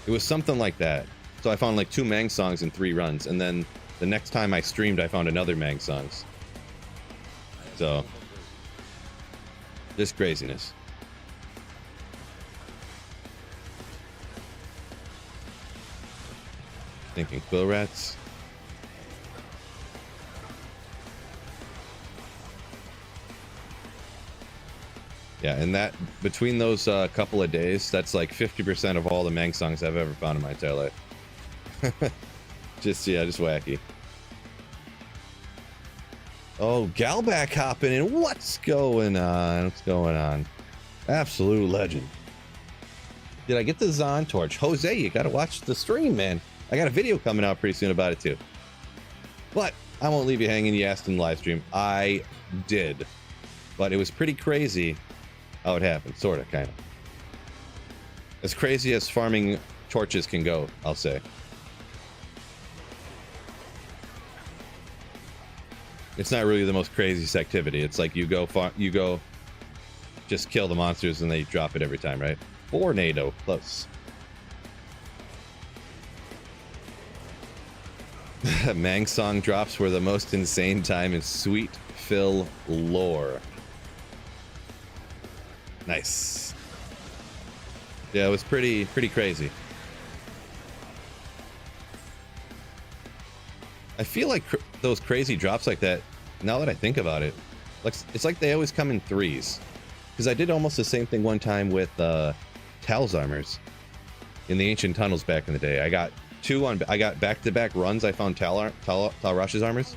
It was something like that. So I found like 2 Mang Songs in 3 runs, and then the next time I streamed, I found another Mang Songs. So... this craziness. Thinking quill rats. Yeah, and that between those couple of days, that's like 50% of all the Mang Songs I've ever found in my entire life. Just wacky. Oh, Galback hopping in. What's going on? What's going on? Absolute legend. Did I get the Zon torch? Jose, you gotta watch the stream, man. I got a video coming out pretty soon about it too. But I won't leave you hanging. You asked in the live stream. I did. But it was pretty crazy how it happened. Sort of, kind of. As crazy as farming torches can go, I'll say. It's not really the most craziest activity. It's like you go just kill the monsters and they drop it every time, right? Tornado, close. Mang song drops were the most insane time in Sweet Phil lore. Nice. Yeah, it was pretty crazy. I feel like those crazy drops like that, now that I think about it, like it's like they always come in threes. Because I did almost the same thing one time with Tal's armors in the ancient tunnels back in the day. I got back-to-back runs. I found Tal Rush's armors,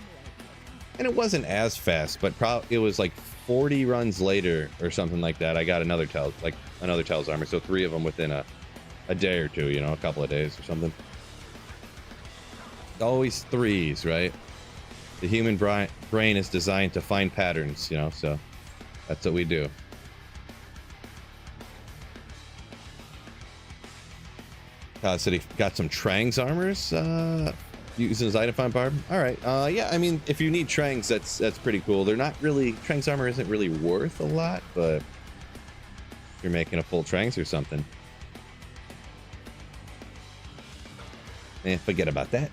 and it wasn't as fast, but it was like 40 runs later or something like that. I got another Tal's armor, so 3 of them within a day or two, you know, a couple of days or something. Always threes, right? The human brain is designed to find patterns, you know, so that's what we do. Said he got some Trang's armors using his item find barb. All right, yeah, I mean, if you need Trang's, that's pretty cool. They're not really, Trang's armor isn't really worth a lot, but if you're making a full Trang's or something, forget about that.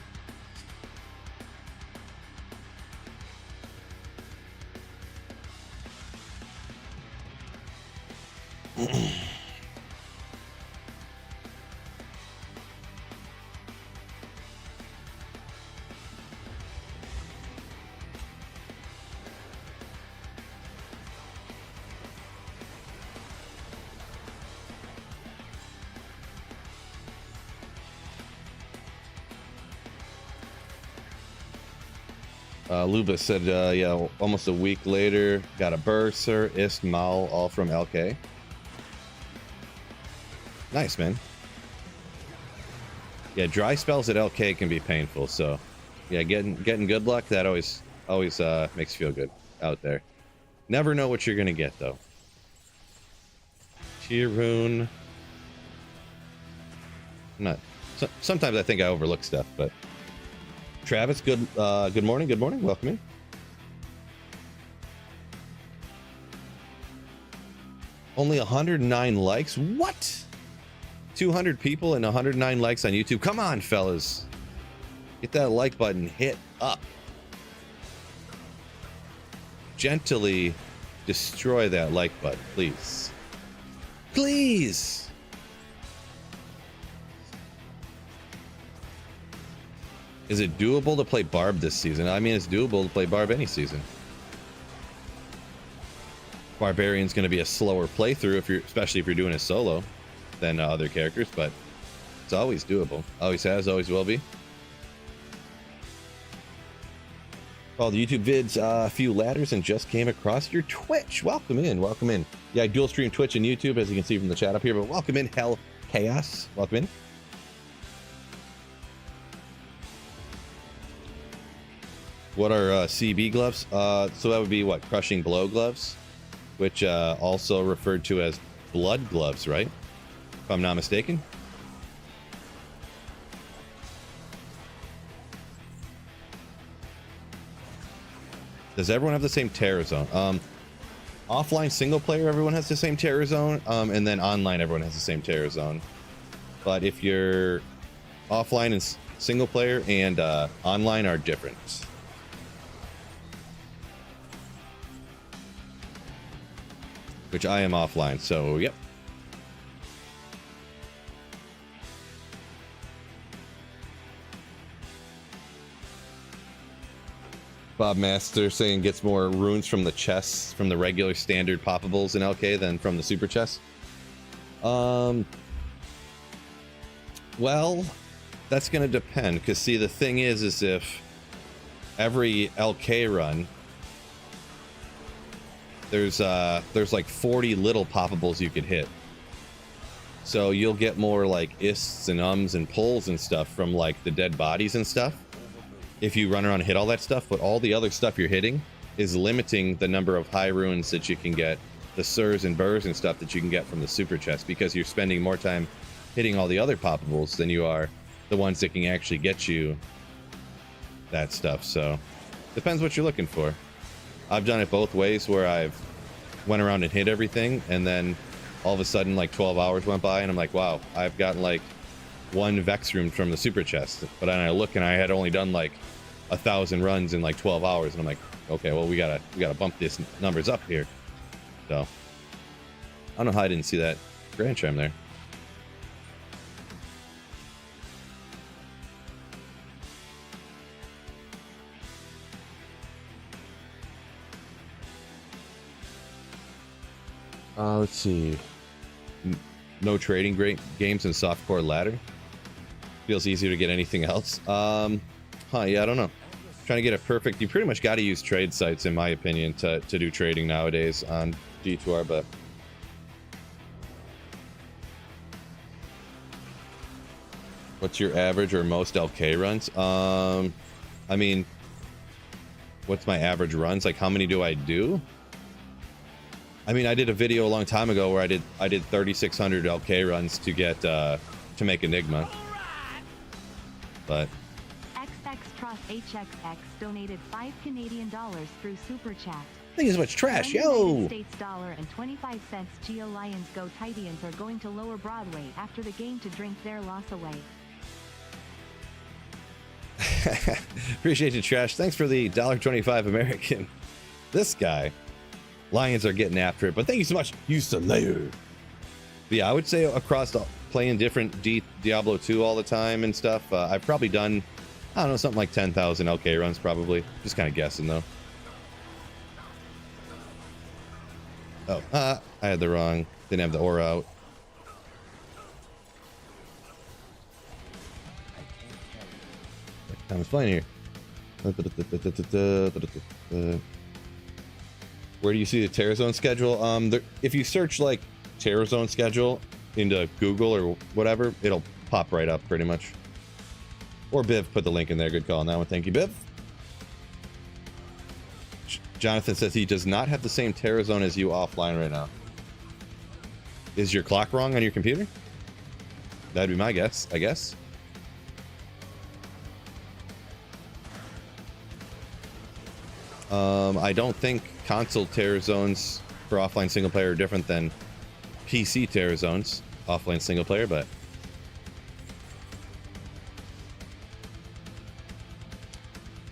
Luba said, yeah, almost a week later, got a Bursar, Ist, Maul, all from LK. Nice, man. Yeah, dry spells at LK can be painful, so yeah, getting good luck, that always makes you feel good out there. Never know what you're gonna get though. Tier rune. Sometimes I think I overlook stuff, but Travis, good morning, welcome in. Only 109 likes? What? 200 people and 109 likes on YouTube. Come on, fellas. Get that like button hit up. Gently destroy that like button, please. Please. Is it doable to play Barb this season? I mean, it's doable to play Barb any season. Barbarian's going to be a slower playthrough, especially if you're doing a solo, than other characters, but it's always doable. Always has, always will be. All the YouTube vids, a few ladders, and just came across your Twitch. Welcome in, welcome in. Yeah, I dual stream Twitch and YouTube, as you can see from the chat up here, but welcome in, Hell Chaos. Welcome in. What are CB gloves? So that would be what? Crushing Blow gloves, which also referred to as blood gloves, right? If I'm not mistaken. Does everyone have the same terror zone? Offline single player, everyone has the same terror zone, and then online, everyone has the same terror zone. But if you're offline and single player and online are different. Which I am offline, so yep. Bob Master saying gets more runes from the chests, from the regular standard poppables in LK than from the super chests. Well, That's going to depend, because see, the thing is if every LK run, there's like 40 little poppables you could hit. So you'll get more like ists and ums and pulls and stuff from like the dead bodies and stuff if you run around and hit all that stuff, but all the other stuff you're hitting is limiting the number of high ruins that you can get, the sirs and burrs and stuff that you can get from the super chest, because you're spending more time hitting all the other poppables than you are the ones that can actually get you that stuff. So depends what you're looking for. I've done it both ways, where I've went around and hit everything, and then all of a sudden like 12 hours went by and I'm like, wow, I've gotten like 1 Vex room from the super chest. But then I look and I had only done like 1,000 runs in like 12 hours, and I'm like, okay, well, we gotta bump these numbers up here. So I don't know how I didn't see that Grand Chime there. Let's see. No trading great games in softcore ladder. Feels easier to get anything else. Yeah, I don't know. Trying to get it perfect. You pretty much got to use trade sites, in my opinion, to do trading nowadays on G2R. But what's your average or most LK runs? I mean, what's my average runs? Like, how many do I do? I mean, I did a video a long time ago where I did 3,600 LK runs to get to make Enigma. But XX Trust HXX donated $5 Canadian through Super Chat. Thing is much trash, yo! United States dollar and 25 cents. Geo Lions Go Titans are going to Lower Broadway after the game to drink their loss away. Appreciate you, trash. Thanks for the $1.25 American. This guy. Lions are getting after it, but thank you so much, you Slayer. Yeah, I would say across playing different Diablo 2 all the time and stuff, I've probably done, I don't know, something like 10,000 LK runs probably. Just kind of guessing though. Oh, I had the wrong, didn't have the aura out. Time is flying here. Where do you see the Terror Zone schedule? If you search like Terror Zone schedule into Google or whatever, it'll pop right up pretty much. Or Biv put the link in there. Good call on that one. Thank you, Biv. Jonathan says he does not have the same Terror Zone as you offline right now. Is your clock wrong on your computer? That'd be my guess, I guess. I don't think console Terror Zones for offline single player are different than PC Terror Zones offline single player, but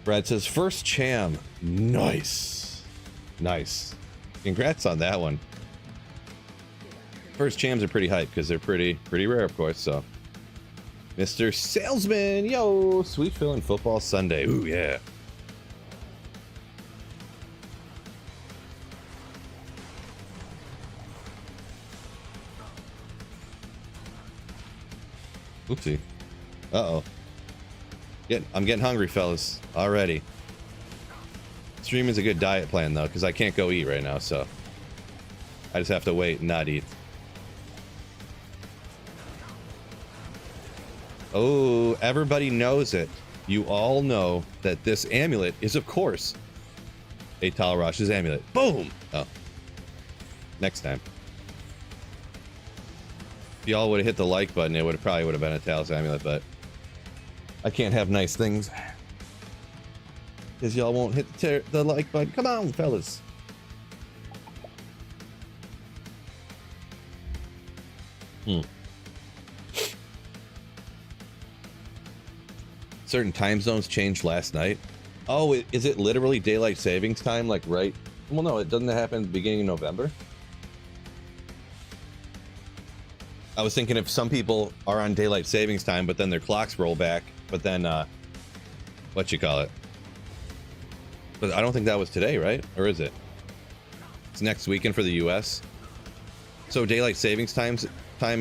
Brad says first Cham. Nice. Congrats on that one. First Chams are pretty hype because they're pretty rare, of course. So Mr. Salesman, yo, sweet feeling football Sunday. Ooh yeah. Oopsie. Uh-oh. I'm getting hungry, fellas. Already. Stream is a good diet plan, though, because I can't go eat right now, so I just have to wait and not eat. Oh, everybody knows it. You all know that this amulet is, of course, a Tyreals' amulet. Boom! Oh. Next time. If y'all would have hit the like button, it probably would have been a Talos amulet, but I can't have nice things because y'all won't hit the like button. Come on, fellas. Certain time zones changed last night. Oh, is it literally daylight savings time? Like right? Well, no, it doesn't happen at the beginning of November. I was thinking if some people are on daylight savings time, but then their clocks roll back, but then, what you call it? But I don't think that was today, right? Or is it? It's next weekend for the US. So daylight savings time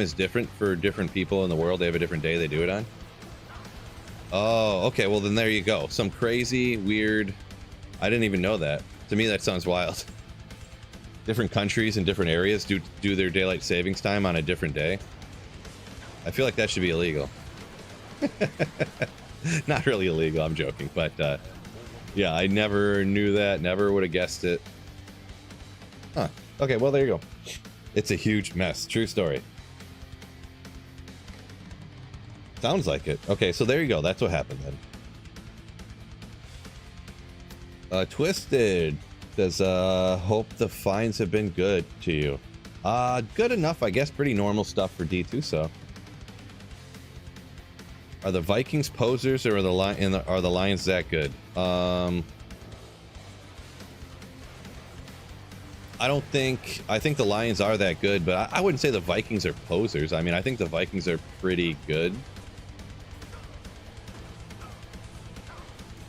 is different for different people in the world. They have a different day they do it on. Oh, okay. Well, then there you go. Some crazy, weird. I didn't even know that. To me, that sounds wild. Different countries and different areas do their daylight savings time on a different day. I feel like that should be illegal. Not really illegal. I'm joking, but yeah, I never knew that. Never would have guessed it. Huh. Okay. Well, there you go. It's a huge mess. True story. Sounds like it. Okay, so there you go. That's what happened then. Twisted says, hope the fines have been good to you. Good enough, I guess. Pretty normal stuff for D2, so. Are the Vikings posers or are the Lions that good? I think the Lions are that good, but I wouldn't say the Vikings are posers. I mean, I think the Vikings are pretty good.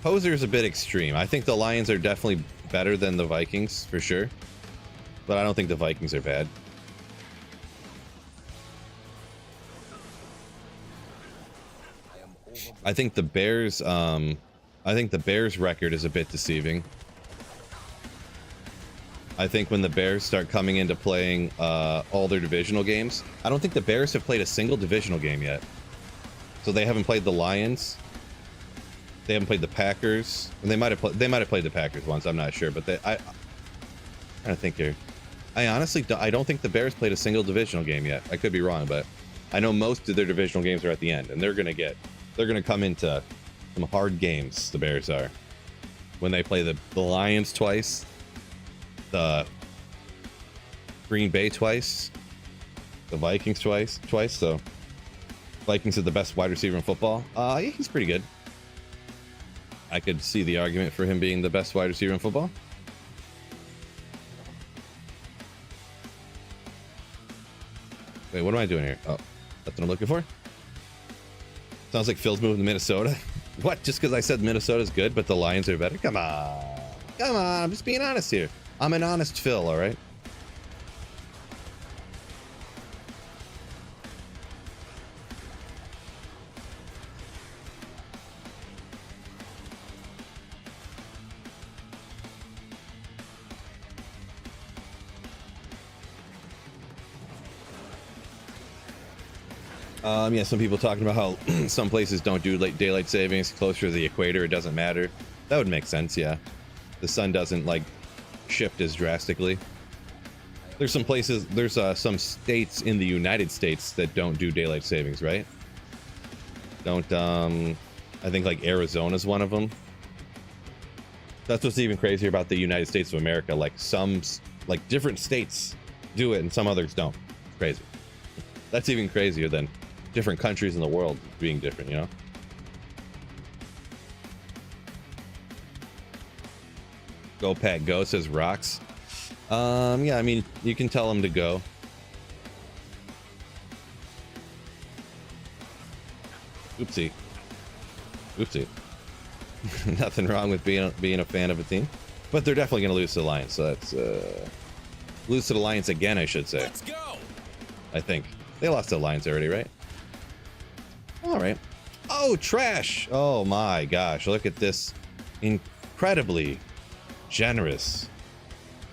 Poser is a bit extreme. I think the Lions are definitely better than the Vikings for sure, but I don't think the Vikings are bad. I think the Bears record is a bit deceiving. I think when the Bears start coming into playing all their divisional games, I don't think the Bears have played a single divisional game yet. So they haven't played the Lions. They haven't played the Packers. And they might have played the Packers once. I'm not sure, but I don't think here. I honestly I don't think the Bears played a single divisional game yet. I could be wrong, but I know most of their divisional games are at the end, and they're gonna come into some hard games. The Bears are when they play the Lions twice, the Green Bay twice, the Vikings twice. So Vikings are the best wide receiver in football. Yeah, he's pretty good. I could see the argument for him being the best wide receiver in football. Wait, what am I doing here? Oh, that's what I'm looking for? Sounds like Phil's moving to Minnesota. What? Just because I said Minnesota's good, but the Lions are better? Come on. Come on. I'm just being honest here. I'm an honest Phil, all right? Yeah, some people talking about how some places don't do daylight savings closer to the equator. It doesn't matter. That would make sense, yeah. The sun doesn't like shift as drastically. There's some places, there's some states in the United States that don't do daylight savings, right? Don't, I think like Arizona's one of them. That's what's even crazier about the United States of America. Like like different states do it and some others don't. It's crazy. That's even crazier than different countries in the world being different, you know? Go Pack Go, says Rocks. Yeah, I mean, you can tell them to go. Oopsie. Nothing wrong with being a fan of a team, but they're definitely going to lose to the Lions. So that's lose to the Lions again, I should say. Let's go. I think they lost to the Lions already, right? All right. Oh, trash! Oh my gosh! Look at this incredibly generous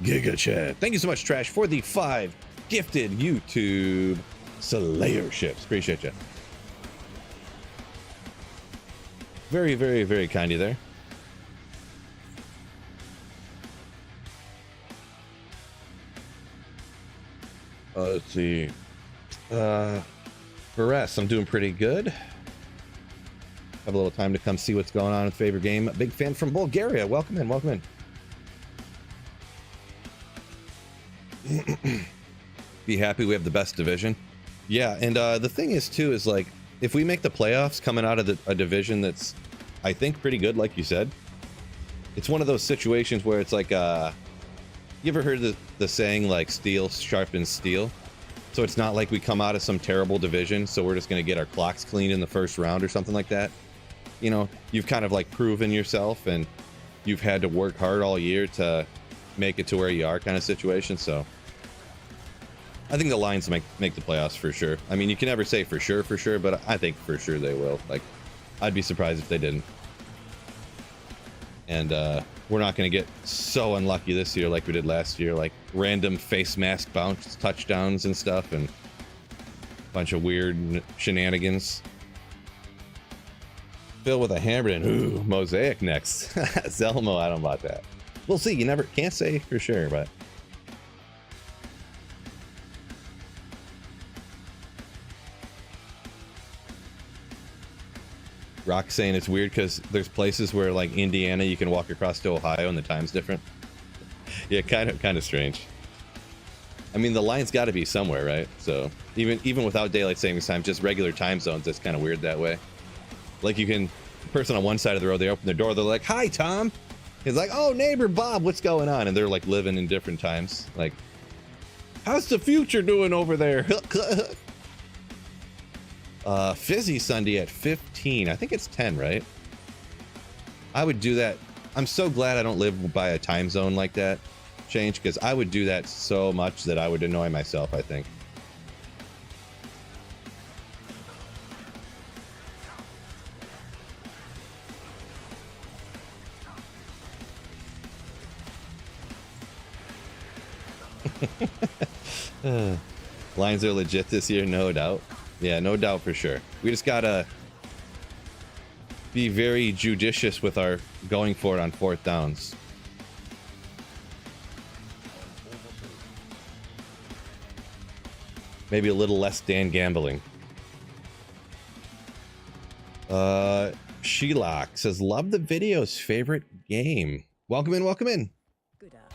Giga Chat. Thank you so much, Trash, for the 5 gifted YouTube Slayerships. Appreciate you. Very, very, very kind of you there. Let's see. Barres, I'm doing pretty good. Have a little time to come see what's going on with favorite game. Big fan from Bulgaria. Welcome in, welcome in. Be happy we have the best division. Yeah, and the thing is too is like if we make the playoffs coming out of a division that's I think pretty good, like you said, it's one of those situations where it's like you ever heard the saying like steel sharpens steel? So it's not like we come out of some terrible division, so we're just going to get our clocks cleaned in the first round or something like that. You know, you've kind of like proven yourself and you've had to work hard all year to make it to where you are kind of situation. So I think the Lions make the playoffs for sure. I mean, you can never say for sure, but I think for sure they will. Like, I'd be surprised if they didn't. And we're not going to get so unlucky this year like we did last year, like random face mask bounce touchdowns and stuff, and a bunch of weird shenanigans. Phil with a hammer and ooh, Mosaic next. Zelmo, I don't know about that. We'll see. You never can't say for sure, but Rock saying it's weird because there's places where, like Indiana, you can walk across to Ohio and the time's different. Yeah, kind of strange. I mean, the line's got to be somewhere, right? So even without daylight savings time, just regular time zones, that's kind of weird that way. Like you can, the person on one side of the road, they open their door, they're like, "Hi, Tom." He's like, "Oh, neighbor Bob, what's going on?" And they're like living in different times. Like, "How's the future doing over there?" Fizzy Sunday at 15. I think it's 10, right? I would do that. I'm so glad I don't live by a time zone like that, Change, because I would do that so much that I would annoy myself, I think. Lines are legit this year, no doubt. Yeah, no doubt for sure. We just gotta be very judicious with our going for it on fourth downs. Maybe a little less Dan gambling. Shelock says, "Love the videos, favorite game." Welcome in, welcome in. Good afternoon.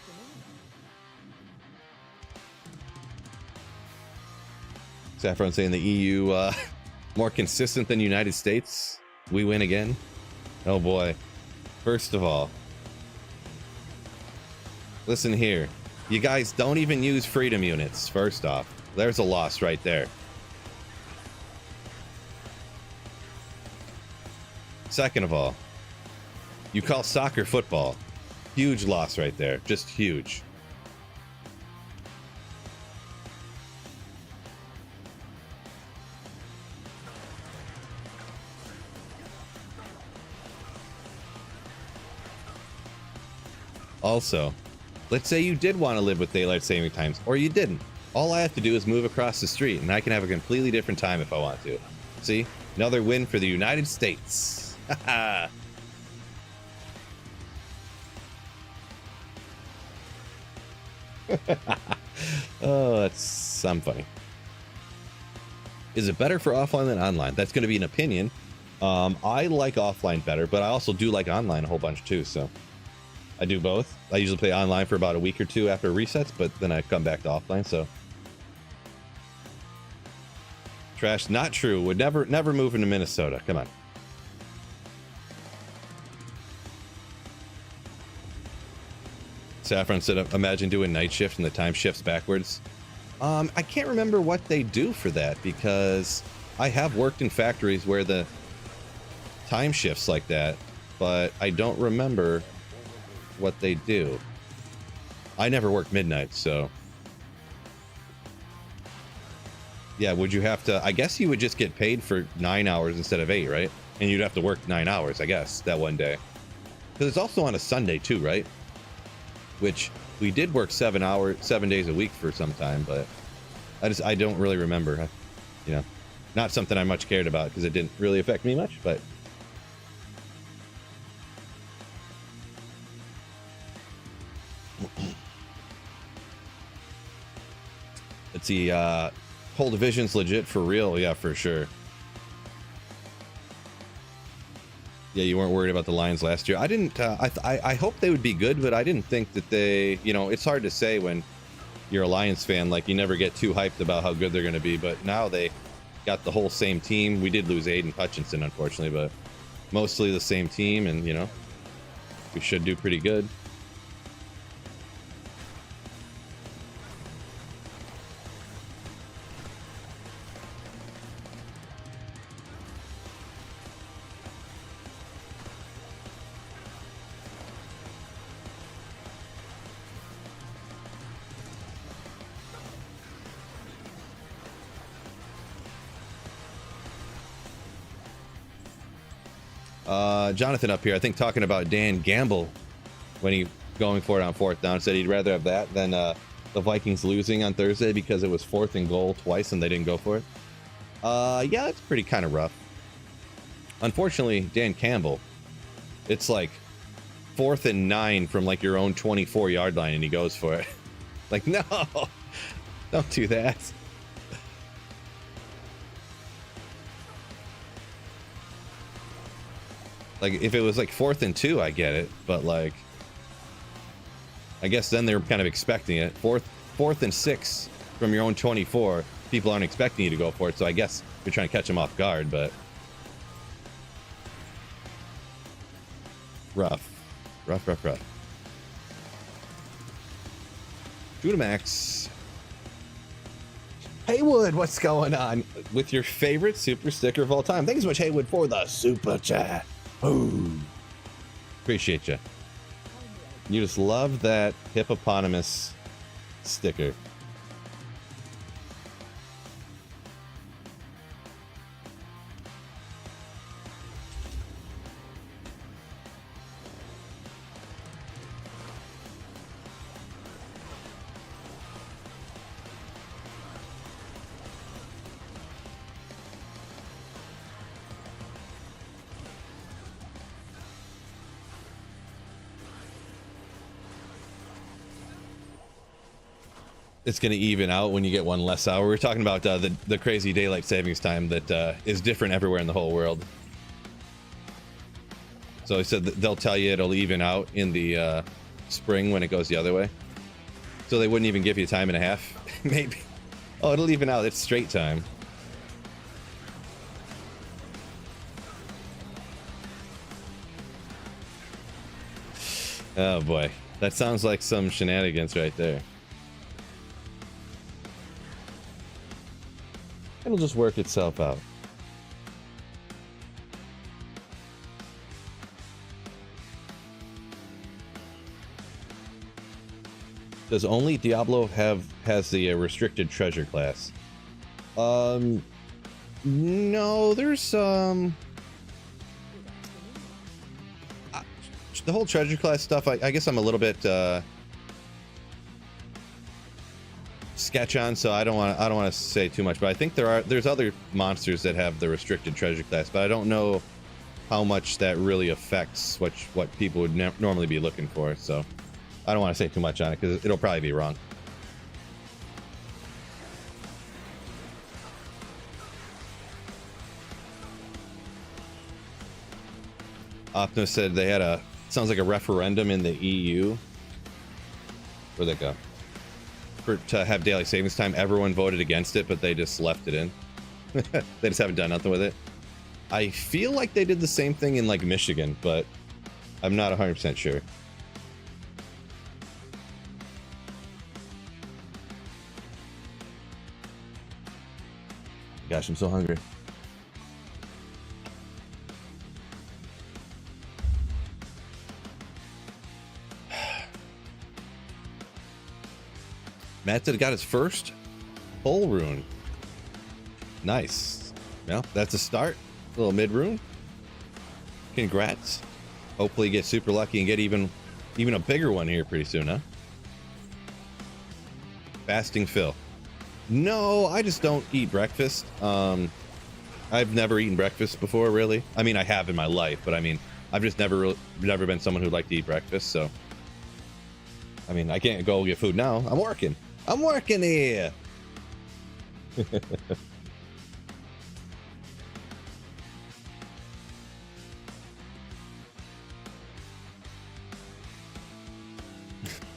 Saffron saying the EU more consistent than United States. We win again. Oh boy. First of all, listen here. You guys don't even use freedom units. First off, there's a loss right there. Second of all, you call soccer football. Huge loss right there. Just huge. Also, let's say you did want to live with daylight saving times, or you didn't. All I have to do is move across the street, and I can have a completely different time if I want to. See? Another win for the United States. Haha. Oh, that's some funny. Is it better for offline than online? That's going to be an opinion. I like offline better, but I also do like online a whole bunch too, so I do both. I usually play online for about a week or two after resets, but then I come back to offline, so. Trash, not true. Would never move into Minnesota. Come on. Saffron said, imagine doing night shift and the time shifts backwards. I can't remember what they do for that, because I have worked in factories where the time shifts like that, but I don't remember what they do. I never worked midnight, so yeah. Would you have to, I guess you would just get paid for 9 hours instead of 8, right? And you'd have to work 9 hours, I guess, that one day, because it's also on a Sunday too, right? Which we did work 7 days a week for some time, but I don't really remember. You know, not something I much cared about because it didn't really affect me much, but let's see. Whole division's legit for real. Yeah, for sure. Yeah, you weren't worried about the Lions last year. I didn't. I hope they would be good, but I didn't think that they. You know, it's hard to say when you're a Lions fan. Like, you never get too hyped about how good they're going to be. But now they got the whole same team. We did lose Aiden Hutchinson, unfortunately, but mostly the same team, and you know, we should do pretty good. Jonathan up here, I think, talking about Dan Gamble when he going for it on 4th down, said he'd rather have that than the Vikings losing on Thursday because it was 4th and goal twice and they didn't go for it. Yeah, that's pretty kind of rough. Unfortunately, Dan Campbell, it's like 4th and 9 from like your own 24-yard line and he goes for it. Like, no, don't do that. Like, if it was like 4th and 2, I get it, but like, I guess then they're kind of expecting it. Fourth and 6 from your own 24, people aren't expecting you to go for it, so I guess you're trying to catch them off guard, but rough. Max. Haywood, what's going on with your favorite super sticker of all time? Thanks so much, Haywood, for the super chat. Oh, appreciate you. You just love that hippopotamus sticker. It's going to even out when you get one less hour. We're talking about the crazy daylight savings time that is different everywhere in the whole world. So he said that they'll tell you it'll even out in the spring when it goes the other way. So they wouldn't even give you a time and a half, maybe. Oh, it'll even out. It's straight time. Oh boy, that sounds like some shenanigans right there. It'll just work itself out. Does only Diablo has the restricted treasure class? No, there's the whole treasure class stuff. I guess I'm a little bit sketch on, so I don't want to say too much, but I think there's other monsters that have the restricted treasure class, but I don't know how much that really affects what people would normally be looking for, so I don't want to say too much on it because it'll probably be wrong. Optimus said they had sounds like a referendum in the EU. Where'd that go? To have daylight savings time, everyone voted against it, but they just left it in. They just haven't done nothing with it. I feel like they did the same thing in like Michigan, but I'm not 100% sure. Gosh, I'm so hungry. Matt got his first full rune. Nice. Well, that's a start. A little mid rune. Congrats. Hopefully you get super lucky and get even a bigger one here pretty soon, huh? Fasting Phil. No, I just don't eat breakfast. I've never eaten breakfast before, really. I mean, I have in my life, but I mean, I've just never been someone who liked to eat breakfast, so I mean, I can't go get food now. I'm working here.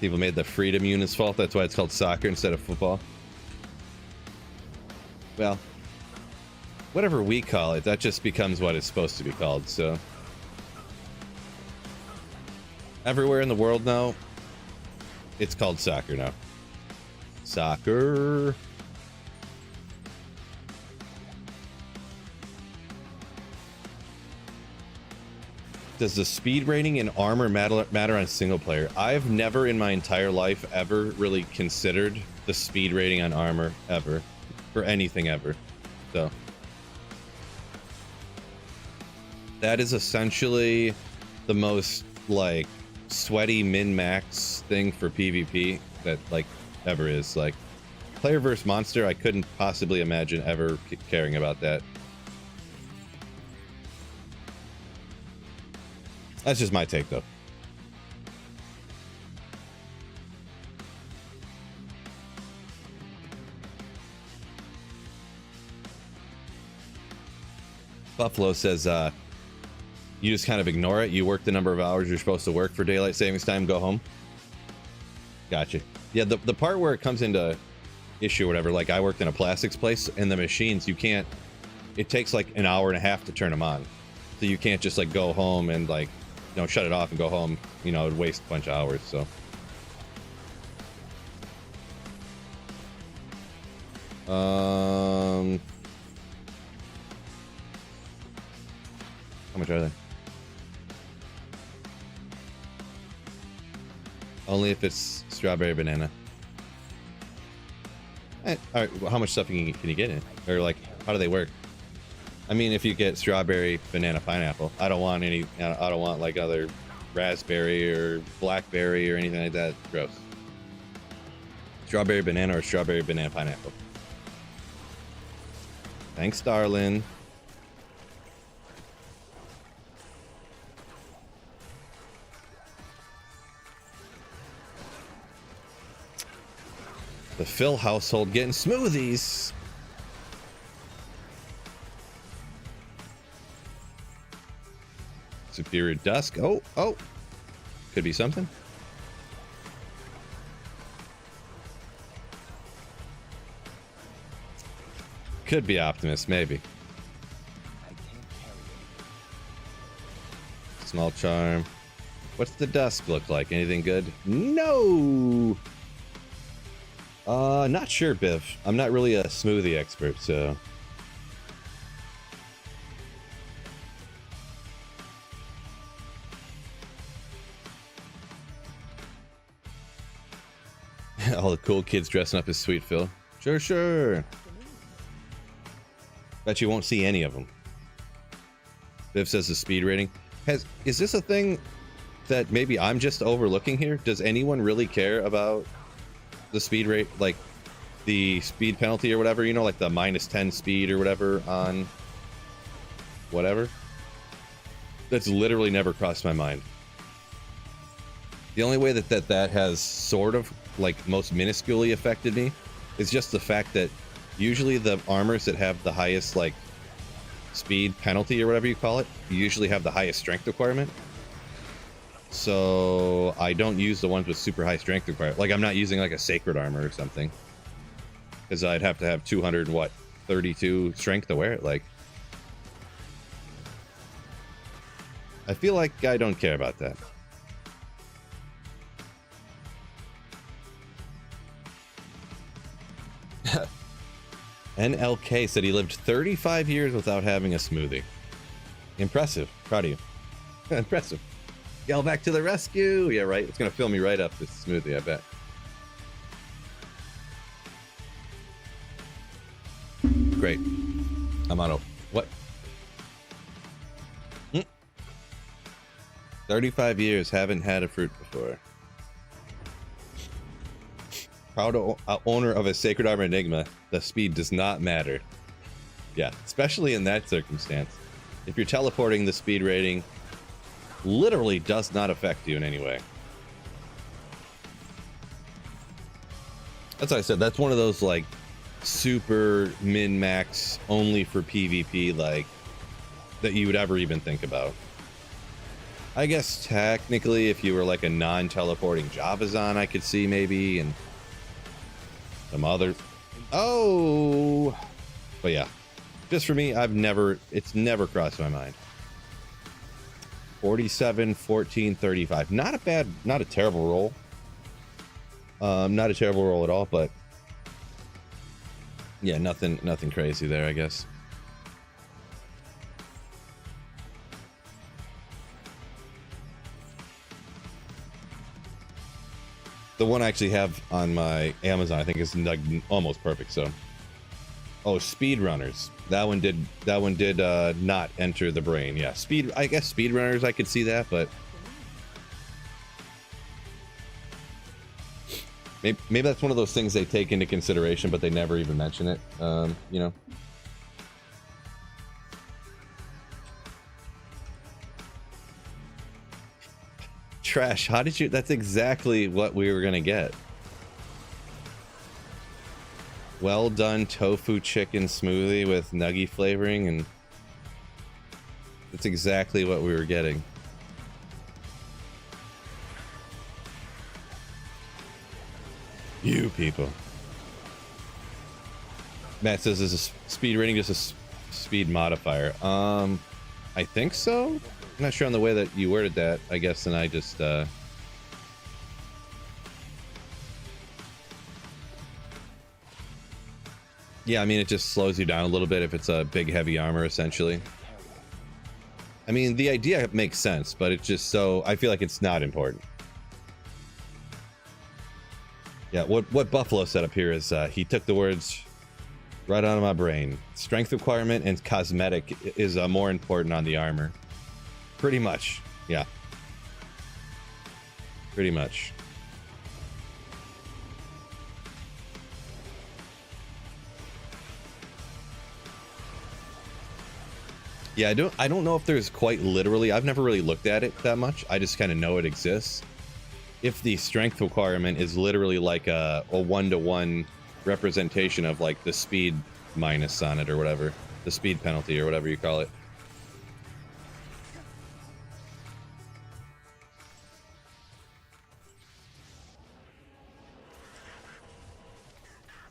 People made the freedom unit's fault. That's why it's called soccer instead of football. Well, whatever we call it, that just becomes what it's supposed to be called, so. Everywhere in the world now, it's called soccer now. Soccer. Does the speed rating in armor matter on single player? I've never in my entire life ever really considered the speed rating on armor ever. For anything ever. So. That is essentially the most like sweaty min-max thing for PvP that like ever is. Like player versus monster, I couldn't possibly imagine ever caring about that. That's just my take though. Buffalo says, you just kind of ignore it. You work the number of hours you're supposed to work for daylight savings time, go home. Gotcha. Yeah, the part where it comes into issue or whatever, like I worked in a plastics place and the machines, you can't, it takes like an hour and a half to turn them on. So you can't just like go home and like, you know, shut it off and go home, you know, it'd waste a bunch of hours, so. How much are they? Only if it's strawberry banana. All right, well, how much stuff can you get in? Or like, how do they work? I mean, if you get strawberry, banana, pineapple, I don't want any. I don't want like other raspberry or blackberry or anything like that. Gross. Strawberry banana or strawberry banana pineapple. Thanks, darling. The Phil household getting smoothies. Superior Dusk. Oh. Could be something. Could be Optimus, maybe. Small charm. What's the Dusk look like? Anything good? No! Not sure, Biv. I'm not really a smoothie expert, so... All the cool kids dressing up as Sweet Phil. Sure. Bet you won't see any of them. Biv says the speed rating. Is this a thing that maybe I'm just overlooking here? Does anyone really care about the speed rate, like the speed penalty or whatever, you know, like the -10 speed or whatever on whatever? That's literally never crossed my mind. The only way that has sort of like most minusculely affected me is just the fact that usually the armors that have the highest like speed penalty or whatever you call it usually have the highest strength requirement. So I don't use the ones with super high strength requirement. Like I'm not using like a sacred armor or something, because I'd have to have 232 strength to wear it. Like I feel like I don't care about that. NLK said he lived 35 years without having a smoothie. Impressive. Proud of you. Impressive. Yell back to the rescue. Yeah, right. It's going to fill me right up, this smoothie, I bet. Great. I'm on a... What? 35 years, haven't had a fruit before. Proud owner of a Sacred Armor Enigma, the speed does not matter. Yeah, especially in that circumstance. If you're teleporting, the speed rating literally does not affect you in any way. That's what I said. That's one of those like super min-max only for PvP, like that you would ever even think about. I guess technically if you were like a non-teleporting Javazon, I could see maybe, and some other... Oh! But yeah, just for me, it's never crossed my mind. 47, 14, 35. Not a terrible roll. Not a terrible roll at all, but yeah, nothing crazy there, I guess. The one I actually have on my Amazon, I think, is like almost perfect, so Oh, speedrunners. That one did not enter the brain. Yeah, I guess speedrunners, I could see that, but maybe that's one of those things they take into consideration, but they never even mention it. You know. Trash, how did you... That's exactly what we were gonna get. Well done tofu chicken smoothie with nugget flavoring, and that's exactly what we were getting. You people. Matt says, is a speed rating just a speed modifier? I think so. I'm not sure on the way that you worded that, I guess, and I just yeah, I mean, it just slows you down a little bit if it's a big heavy armor, essentially. I mean, the idea makes sense, but it's just so... I feel like it's not important. Yeah, what Buffalo set up here is he took the words right out of my brain. Strength requirement and cosmetic is more important on the armor. Pretty much, yeah. Pretty much. Yeah, I don't know if there's quite literally... I've never really looked at it that much. I just kind of know it exists. If the strength requirement is literally like a one-to-one representation of like the speed minus on it or whatever. The speed penalty or whatever you call it.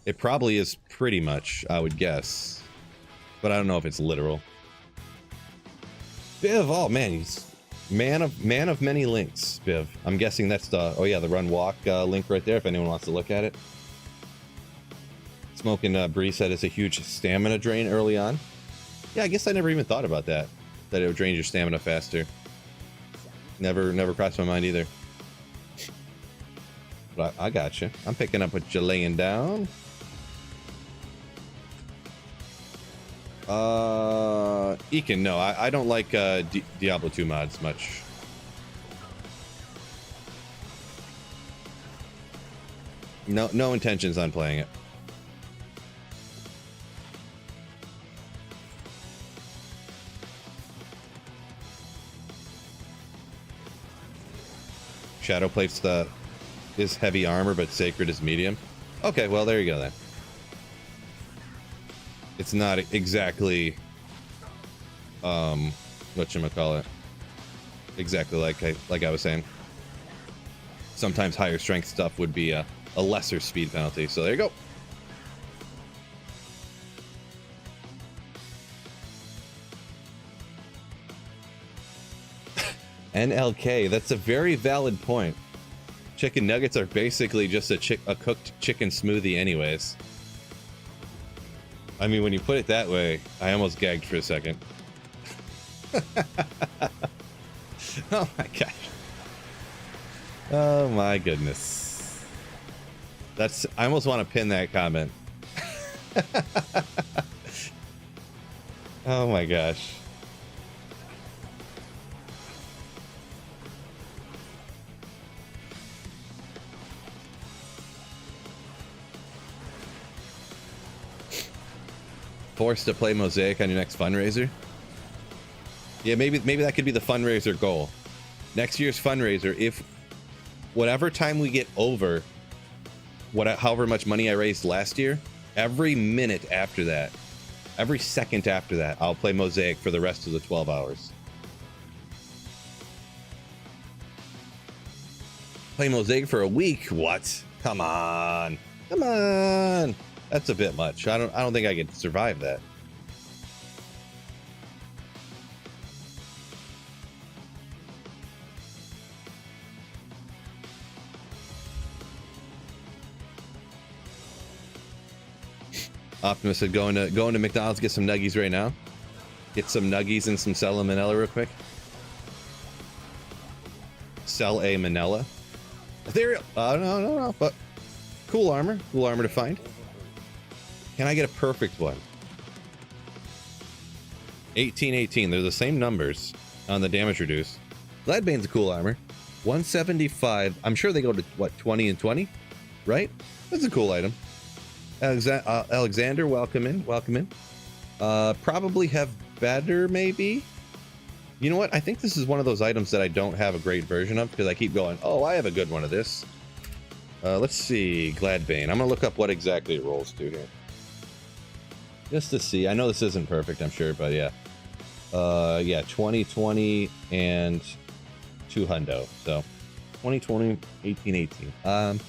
It probably is pretty much, I would guess. But I don't know if it's literal. Biv, oh man, he's man of many links, Biv. I'm guessing that's the, oh yeah, the run walk link right there if anyone wants to look at it. Smoking Bree said it's a huge stamina drain early on. Yeah, I guess I never even thought about that. That it would drain your stamina faster. Never crossed my mind either. But I got you. I'm picking up what you're laying down. Ekin, no, I don't like Diablo 2 mods much. No intentions on playing it. Shadow plates is heavy armor, but sacred is medium. Okay, well there you go then. It's not exactly, whatchamacallit, exactly like I was saying. Sometimes higher strength stuff would be a lesser speed penalty, so there you go. NLK, that's a very valid point. Chicken nuggets are basically just a cooked chicken smoothie anyways. I mean, when you put it that way, I almost gagged for a second. Oh my gosh. Oh my goodness. I almost want to pin that comment. Oh my gosh. Forced to play Mosaic on your next fundraiser? Yeah, maybe that could be the fundraiser goal. Next year's fundraiser, if whatever time we get over however much money I raised last year, every minute after that, every second after that, I'll play Mosaic for the rest of the 12 hours. Play Mosaic for a week? What? Come on. Come on. That's a bit much. I don't think I could survive that. Optimus said going to McDonald's, get some nuggies right now. Get some nuggies and some salmonella real quick. Sell a manella. Ethereal. No, but cool armor to find. Can I get a perfect one? 18, 18. They're the same numbers on the damage reduce. Gladbane's a cool armor. 175. I'm sure they go to, what, 20 and 20? Right? That's a cool item. Alexander, welcome in. Welcome in. Probably have better, maybe? You know what? I think this is one of those items that I don't have a great version of because I keep going, oh, I have a good one of this. Let's see. Gladbane. I'm going to look up what exactly it rolls to here. Just to see. I know this isn't perfect, I'm sure, but yeah. Yeah, 20, 20, and 2 hundo. So 20, 20, 18, 18. I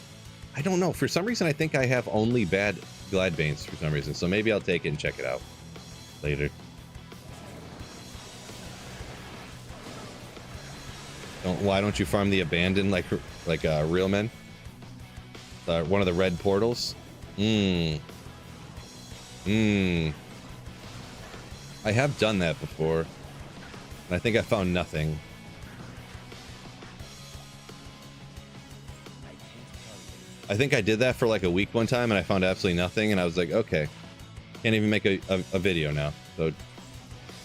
don't know. For some reason, I think I have only bad Gladbanes for some reason. So maybe I'll take it and check it out later. Why don't you farm the abandoned like real men? One of the red portals. I have done that before, and I think I found nothing. I think I did that for like a week one time, and I found absolutely nothing, and I was like, okay, can't even make a video now. So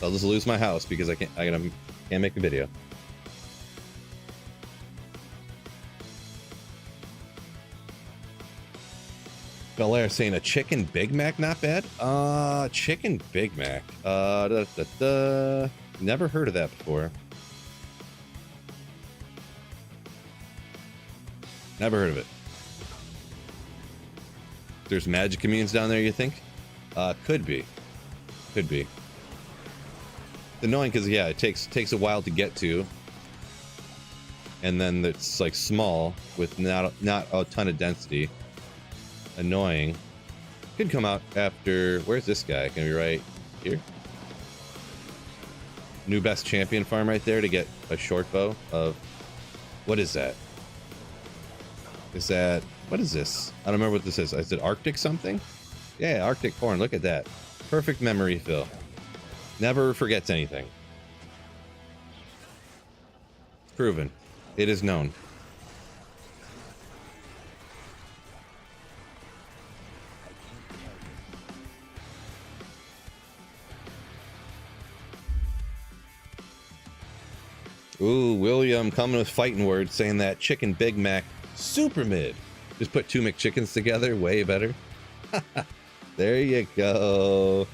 I'll just lose my house because I can't make a video. Belair saying a chicken Big Mac not bad. Chicken Big Mac. Never heard of that before. Never heard of it. There's magic communes down there, you think? Could be. Could be. It's annoying because yeah, it takes a while to get to. And then it's like small with not a ton of density. Annoying. Could come out after. Where's this guy? Can be right here. New best champion farm right there to get a short bow of. What is that? Is that. What is this? I don't remember what this is. Is it Arctic something? Yeah, Arctic corn. Look at that. Perfect memory fill. Never forgets anything. Proven. It is known. Ooh, William coming with fighting words saying that chicken Big Mac super mid. Just put 2 McChickens together, way better. There you go.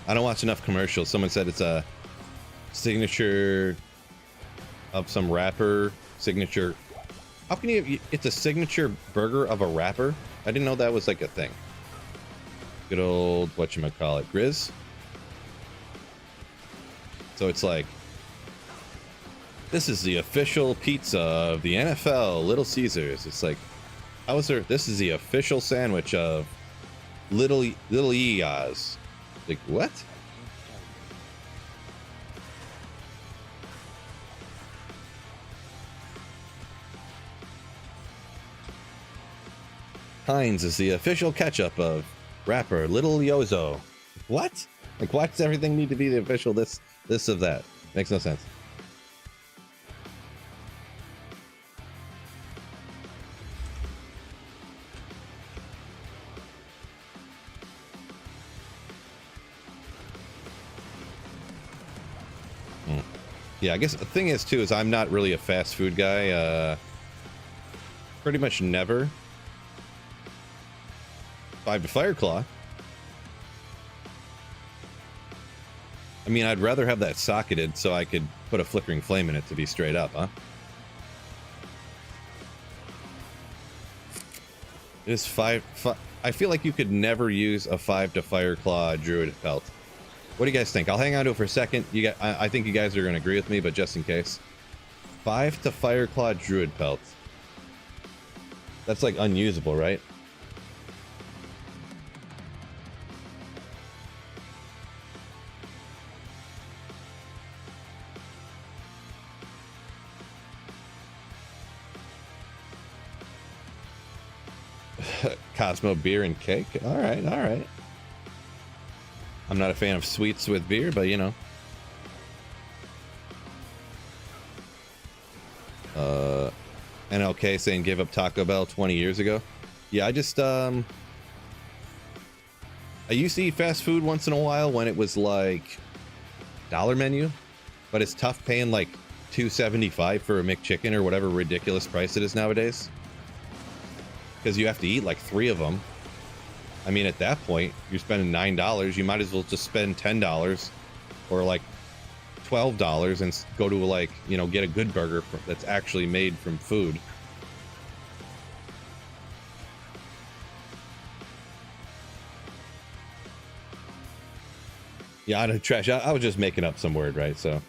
I don't watch enough commercials. Someone said it's a signature of some rapper. Signature. How can you? It's a signature burger of a rapper? I didn't know that was like a thing. Good old whatchamacallit, Grizz. So it's like, this is the official pizza of the NFL, Little Caesars. It's like, how is there? This is the official sandwich of Little EA's. Like, what? Heinz is the official ketchup of rapper Little Yozo. What? Like, why does everything need to be the official this of that? Makes no sense. Yeah, I guess the thing is, too, is I'm not really a fast food guy. Pretty much never. 5 to Fireclaw. I mean, I'd rather have that socketed so I could put a flickering flame in it to be straight up, huh? It is 5. I feel like you could never use a 5 to Fireclaw Druid Pelt. What do you guys think? I'll hang on to it for a second. I think you guys are going to agree with me, but just in case. 5 to Fireclaw Druid Pelt. That's like unusable, right? Cosmo beer and cake. All right, all right. I'm not a fan of sweets with beer, but you know. NLK saying give up Taco Bell 20 years ago. Yeah, I just I used to eat fast food once in a while when it was like dollar menu, but it's tough paying like $2.75 for a McChicken or whatever ridiculous price it is nowadays, because you have to eat like 3 of them. I mean, at that point, you're spending $9. You might as well just spend $10 or like $12 and go to, like, you know, get a good burger that's actually made from food. Yeah, I know, trash. I was just making up some word, right? So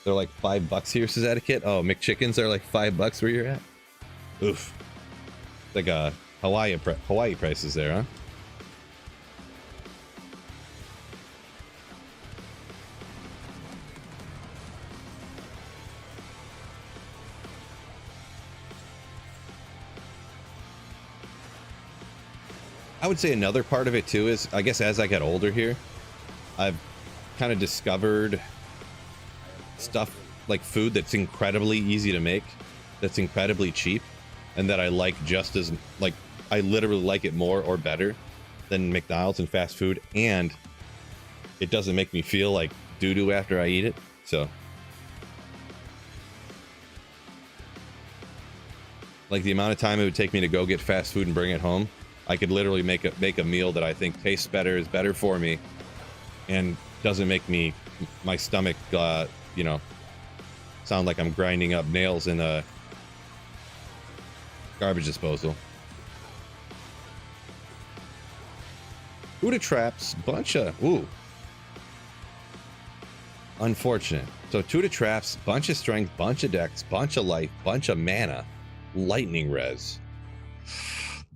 they're like $5 here, says Etiquette. Oh, McChickens are like $5 where you're at. Oof, like a Hawaii prices there, huh? I would say another part of it too is, I guess as I get older here, I've kind of discovered stuff like food that's incredibly easy to make, that's incredibly cheap, and that I like just as, like, I literally like it more or better than McDonald's and fast food, and it doesn't make me feel like doo-doo after I eat it. So like the amount of time it would take me to go get fast food and bring it home, I could literally make a meal that I think tastes better, is better for me, and doesn't make me, my stomach, you know, sound like I'm grinding up nails in a garbage disposal. Buddha traps, bunch of, ooh, unfortunate. So Tuda traps, bunch of strength, bunch of dex, bunch of life, bunch of mana, lightning res.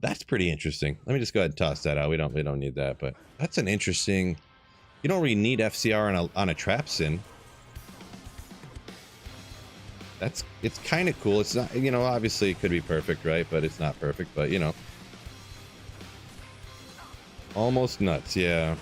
That's pretty interesting. Let me just go ahead and toss that out. We don't need that, but that's an interesting. You don't really need FCR on a trap sin. It's kind of cool. It's not, you know, obviously it could be perfect, right? But it's not perfect. But you know, almost nuts, yeah.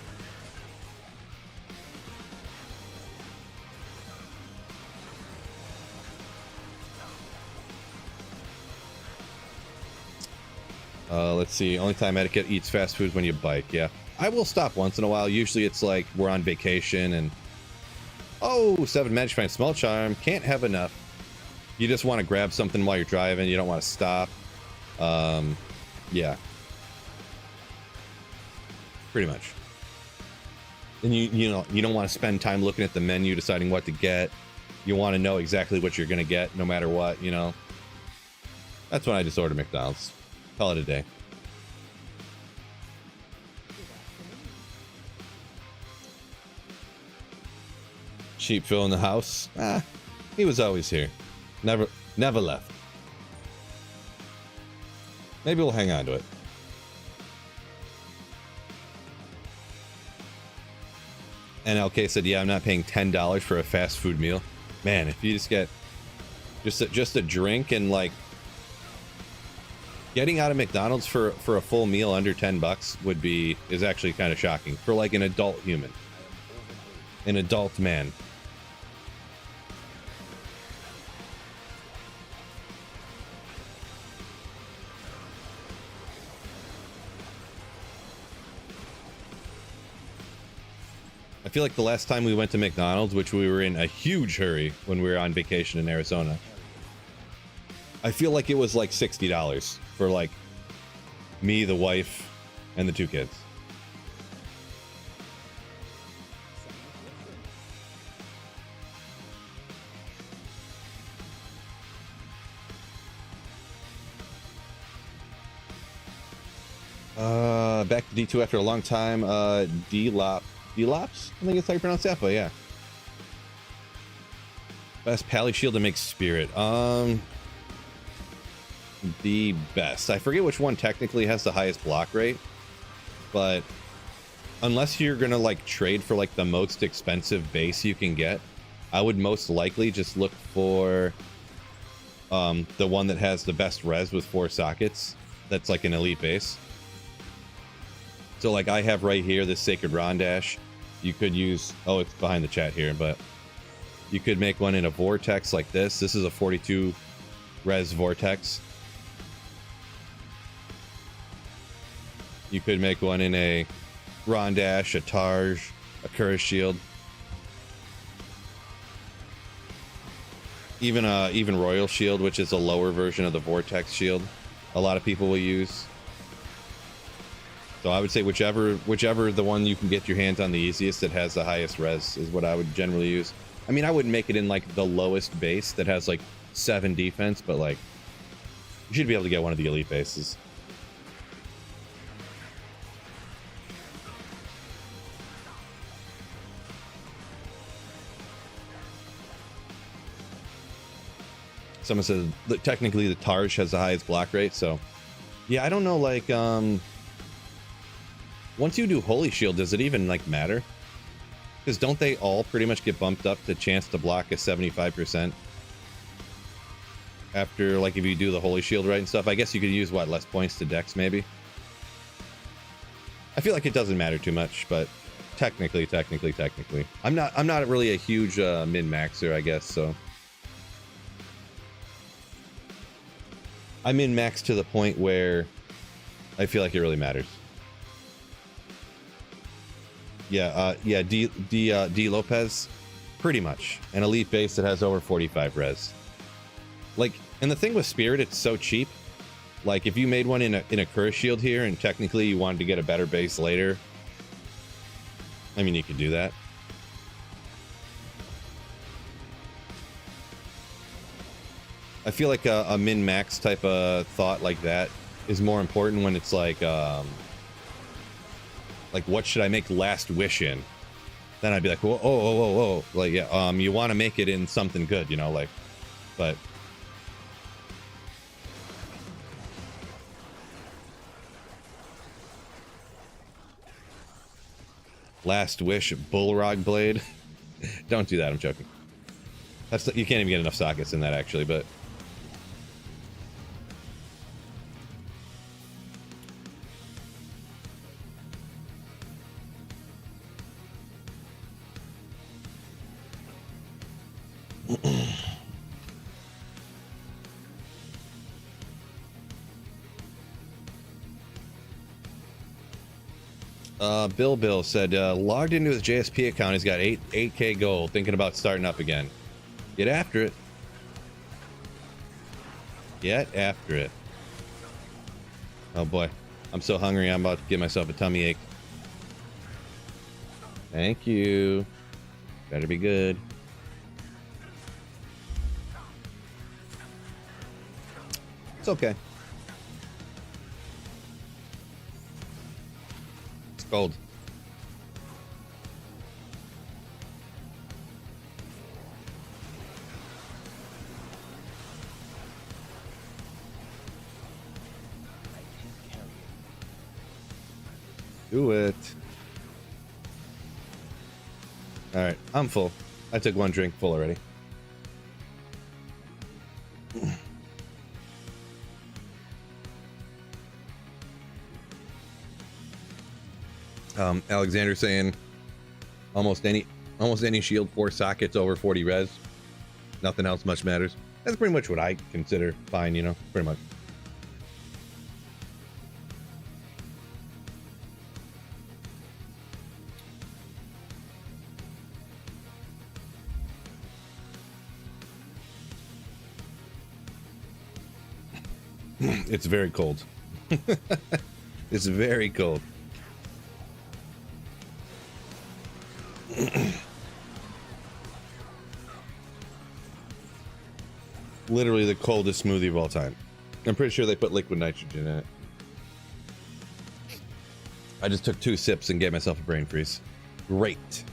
Let's see. Only time Etiquette eats fast food when you bike. Yeah, I will stop once in a while. Usually it's like we're on vacation and, oh, 7 magic find small charm. Can't have enough. You just want to grab something while you're driving. You don't want to stop. Yeah, pretty much. And you know, you don't want to spend time looking at the menu deciding what to get. You want to know exactly what you're gonna get no matter what, you know. That's when I just order McDonald's. Call it a day. Cheap Phil in the house. He was always here. Never left. Maybe we'll hang on to it. NLK said, yeah, I'm not paying $10 for a fast food meal. Man, if you just get just a drink and like getting out of McDonald's for a full meal under $10 is actually kind of shocking for like an adult human, an adult man. I feel like the last time we went to McDonald's, which we were in a huge hurry when we were on vacation in Arizona, I feel like it was like $60 for like me, the wife, and the 2 kids. Back to D2 after a long time. D-Lops? I think it's how you pronounce that, but yeah. Best Pally Shield to make Spirit. The best. I forget which one technically has the highest block rate, but unless you're gonna like trade for like the most expensive base you can get, I would most likely just look for the one that has the best res with 4 sockets. that's like an elite base. So like I have right here this Sacred Rondash. You could use, oh, it's behind the chat here, but you could make one in a vortex like this. This is a 42 res vortex. You could make one in a Rondash, a Targe, a Curse Shield. Even Royal Shield, which is a lower version of the Vortex Shield, a lot of people will use. So I would say whichever the one you can get your hands on the easiest that has the highest res is what I would generally use. I mean, I wouldn't make it in like the lowest base that has like 7 defense, but like you should be able to get one of the elite bases. Someone says that technically the Targe has the highest block rate, so yeah, I don't know, like once you do Holy Shield, does it even like matter? Because don't they all pretty much get bumped up to chance to block a 75% after, like, if you do the Holy Shield right and stuff? I guess you could use what, less points to Dex maybe? I feel like it doesn't matter too much, but technically I'm not really a huge min-maxer, I guess, so I min-max to the point where I feel like it really matters. Yeah, D Lopez, pretty much an elite base that has over 45 res. Like, and the thing with Spirit, it's so cheap. Like, if you made one in a Curse Shield here, and technically you wanted to get a better base later, I mean, you could do that. I feel like a min-max type of thought like that is more important when it's like what should I make Last Wish in? Then I'd be like, whoa. Like, yeah, you want to make it in something good, you know, like, but. Last Wish Bullrog Blade. Don't do that, I'm joking. That's, you can't even get enough sockets in that, actually, but. Bill said, logged into his JSP account. He's got 8K gold, thinking about starting up again. Get after it. Get after it. Oh boy, I'm so hungry. I'm about to give myself a tummy ache. Thank you. Better be good. It's okay. It's cold. Do it. All right, I'm full. I took one drink full already. Alexander saying almost any shield 4 sockets over 40 res. Nothing else much matters. That's pretty much what I consider fine, you know, pretty much. It's very cold. It's very cold. Literally the coldest smoothie of all time. I'm pretty sure they put liquid nitrogen in it. I just took 2 sips and gave myself a brain freeze. Great.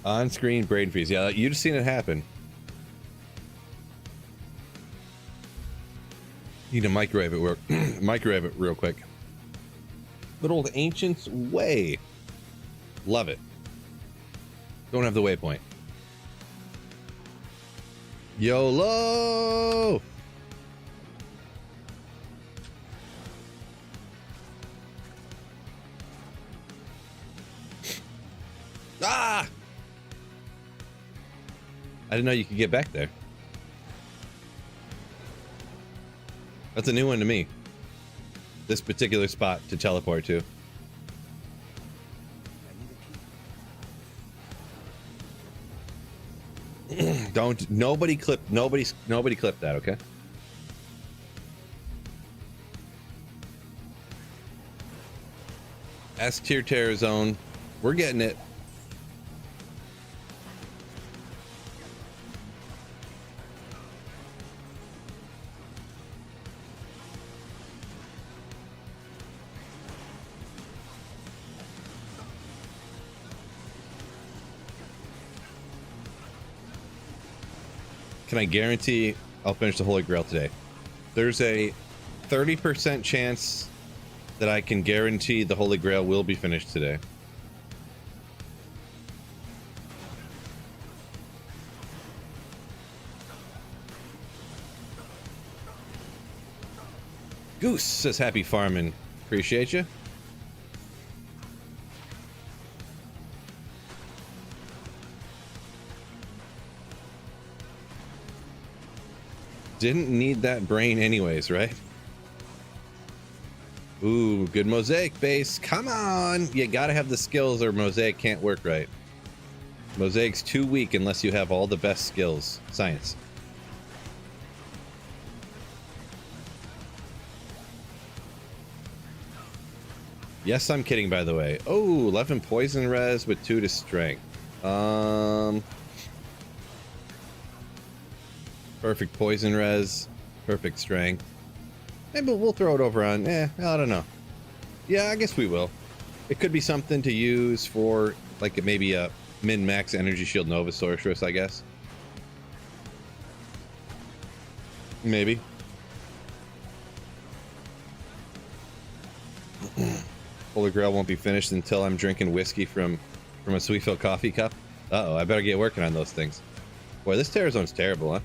On-screen brain freeze. Yeah, you've just seen it happen. Need to microwave it real quick. Good old Ancient's Way. Love it. Don't have the waypoint. YOLO! Ah! I didn't know you could get back there. That's a new one to me. This particular spot to teleport to. Nobody clip that, okay? S tier terror zone. We're getting it. Can I guarantee I'll finish the Holy Grail today? There's a 30% chance that I can guarantee the Holy Grail will be finished today. Goose says happy farming. Appreciate you. Didn't need that brain anyways, right? Ooh, good mosaic base. Come on. You gotta have the skills or mosaic can't work right. Mosaic's too weak unless you have all the best skills. Science. Yes, I'm kidding, by the way. Oh, 11 poison res with 2 to strength. Perfect poison res, perfect strength. Maybe we'll throw it over on, I don't know. Yeah, I guess we will. It could be something to use for, like, maybe a min-max energy shield Nova Sorceress, I guess. Maybe. Holy Grail won't be finished until I'm drinking whiskey from a Sweetfield coffee cup. Uh-oh, I better get working on those things. Boy, this terror zone's terrible, huh?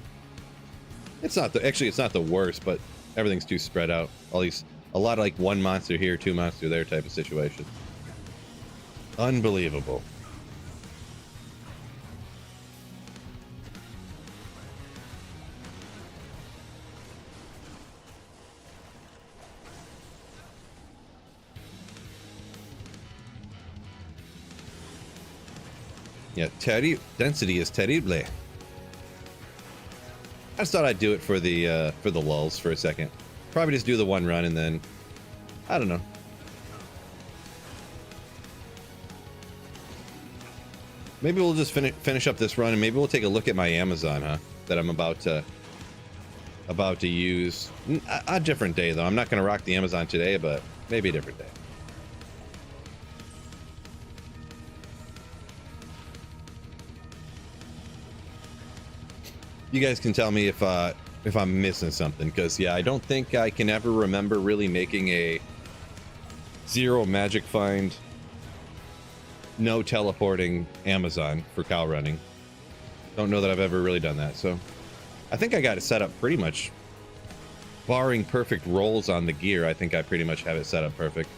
It's not actually it's not the worst, but everything's too spread out. A lot of like one monster here, 2 monster there type of situation. Unbelievable. Yeah, density is terrible. I just thought I'd do it for the lulz for a second. Probably just do the one run and then, I don't know. Maybe we'll just finish up this run and maybe we'll take a look at my Amazon, huh? That I'm about to use. A different day though. I'm not gonna rock the Amazon today, but maybe a different day. You guys can tell me if I'm missing something, because yeah, I don't think I can ever remember really making a 0 magic find, no teleporting Amazon for cow running. Don't know that I've ever really done that, so I think I got it set up pretty much, barring perfect rolls on the gear. I think I pretty much have it set up perfect.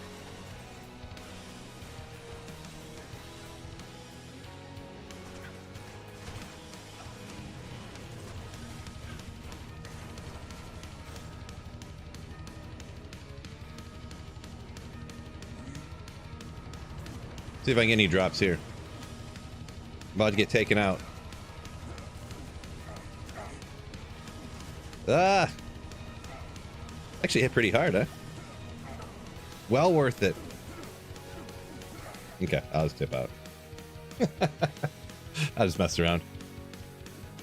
See if I can get any drops here. About to get taken out. Ah! Actually hit pretty hard, huh? Well worth it. Okay, I'll just tip out. I'll just mess around.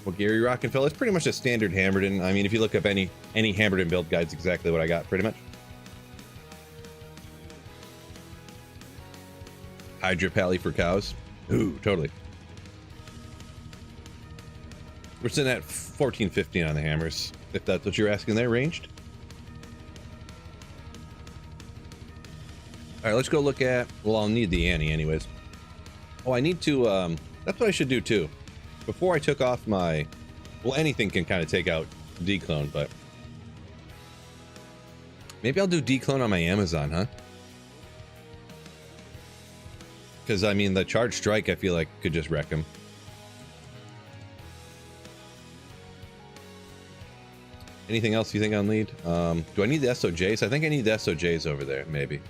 Well, Gary Rockenfeller, it's pretty much a standard Hammerden. I mean, if you look up any Hammerden build guides, exactly what I got, pretty much. Hydra Pally for cows. Ooh, totally. We're sitting at 14-15 on the hammers, if that's what you're asking there, ranged. All right, let's go look at, well, I'll need the Annie anyways. Oh, I need to, that's what I should do too. Before I took off my, well, anything can kind of take out declone, but maybe I'll do declone on my Amazon, huh? Because, I mean, the charge strike, I feel like, could just wreck him. Anything else you think I'll need? Do I need the SOJs? I think I need the SOJs over there, maybe.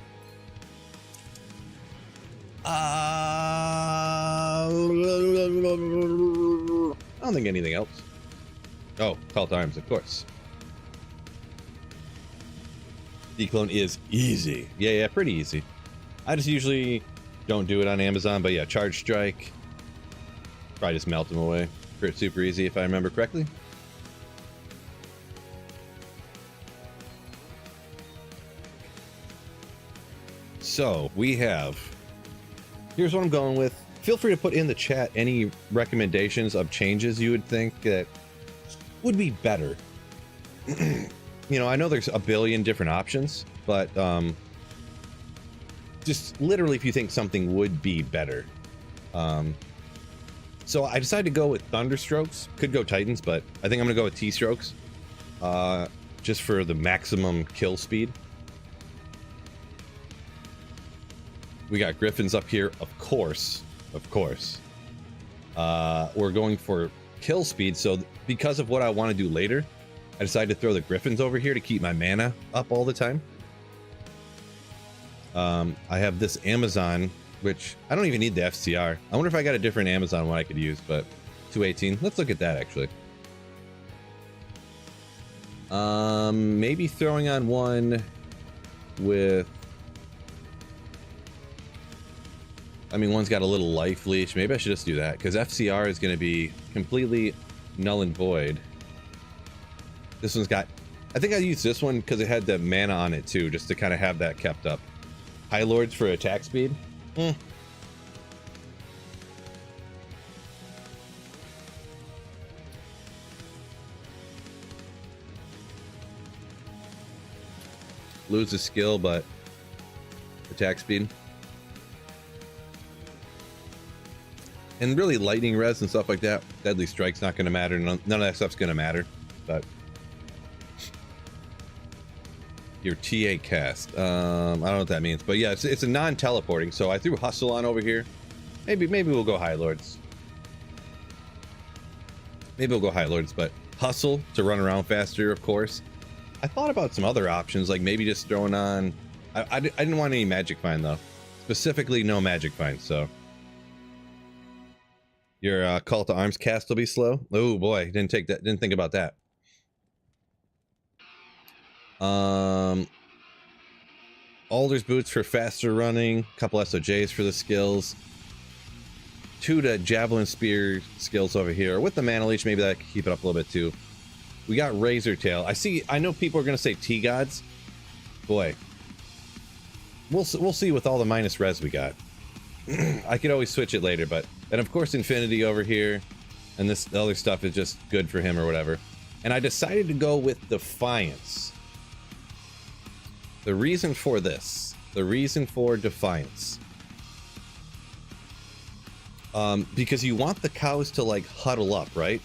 I don't think anything else. Oh, Call to Arms, of course. Declone is easy. Yeah, pretty easy. I just usually don't do it on Amazon, but yeah, Charge Strike. Probably just melt them away. Super easy if I remember correctly. So we have, here's what I'm going with. Feel free to put in the chat any recommendations of changes you would think that would be better. You know, I know there's a billion different options, but just literally if you think something would be better. So I decided to go with Thunderstrokes. Could go Titans, but I think I'm gonna go with T-Strokes, just for the maximum kill speed. We got Griffins up here, of course. We're going for kill speed, so because of what I want to do later, I decided to throw the Griffins over here to keep my mana up all the time. I have this Amazon, which I don't even need the FCR. I wonder if I got a different Amazon one I could use, but 218. Let's look at that, actually. Maybe throwing on one with... I mean, one's got a little life leech. Maybe I should just do that, because FCR is going to be completely null and void. This one's got... I think I used this one because it had the mana on it, too, just to kind of have that kept up. High Lords for attack speed? Lose the skill, but attack speed. And really, lightning res and stuff like that, deadly strike's not going to matter. None of that stuff's going to matter. But your TA cast, I don't know what that means, but yeah, it's a non-teleporting. So I threw Hustle on over here. Maybe we'll go High Lords. But Hustle to run around faster, of course. I thought about some other options, like maybe just throwing on. I didn't want any Magic Find though, specifically no Magic Find. So. Your Call to Arms cast will be slow. Oh boy, didn't think about that. Alder's Boots for faster running, couple SOJs for the skills. 2 to Javelin Spear skills over here. With the Mana Leech, maybe that could keep it up a little bit too. We got Razor Tail. I know people are gonna say T-Gods. Boy. We'll see with all the minus res we got. I could always switch it later, but... And of course Infinity over here, and the other stuff is just good for him or whatever. And I decided to go with Defiance. The reason for Defiance, because you want the cows to like huddle up, right?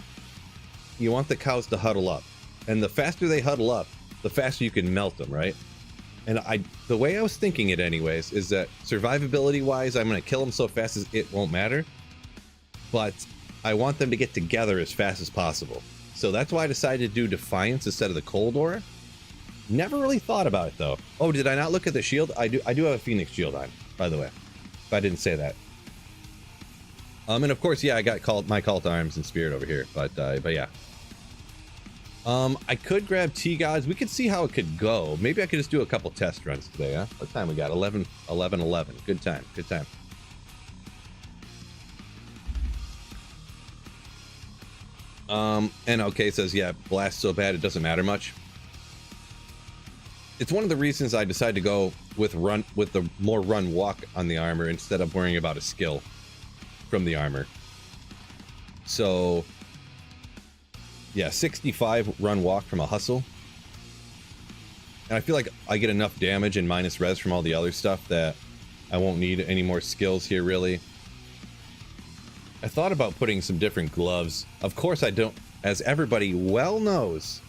You want the cows to huddle up, and the faster they huddle up, the faster you can melt them, right? And the way I was thinking it anyways, is that survivability wise, I'm going to kill them so fast as it won't matter. But I want them to get together as fast as possible. So that's why I decided to do Defiance instead of the Cold Aura. Never really thought about it though. Oh, did I not look at the shield? I do have a Phoenix shield on, by the way. If I didn't say that. And of course, yeah, I got my Call to Arms and Spirit over here, but yeah. I could grab T-Gods. We could see how it could go. Maybe I could just do a couple test runs today, huh? What time we got? 11. Good time. And okay, says, yeah, blast so bad it doesn't matter much. It's one of the reasons I decided to go with the more run walk on the armor instead of worrying about a skill from the armor. So yeah, 65 run walk from a Hustle. And I feel like I get enough damage and minus res from all the other stuff that I won't need any more skills here, really. I thought about putting some different gloves. Of course I don't, as everybody well knows.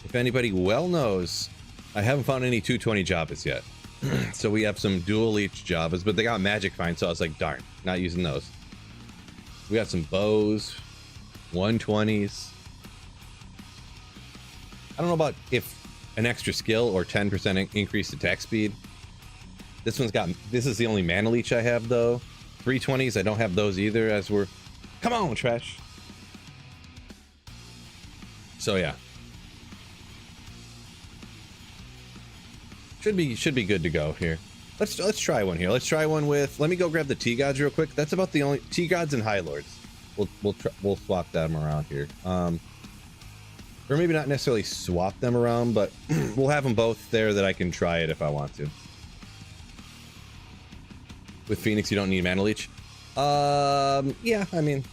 If anybody well knows, I haven't found any 220 Javas yet. So we have some dual leech Javas, but they got magic fine, so I was like, darn, not using those. We got some bows, 120s. I don't know about if an extra skill or 10% increased attack speed. This is the only mana leech I have though. 320s, I don't have those either, as we're, come on, trash. So yeah. Should be good to go here. Let's try one here. Let's try one with, let me go grab the T-Gods real quick. That's about the only, T-Gods and High Lords. We'll swap them around here. Or maybe not necessarily swap them around, but we'll have them both there that I can try it if I want to. With Phoenix, you don't need mana leech. Yeah, I mean,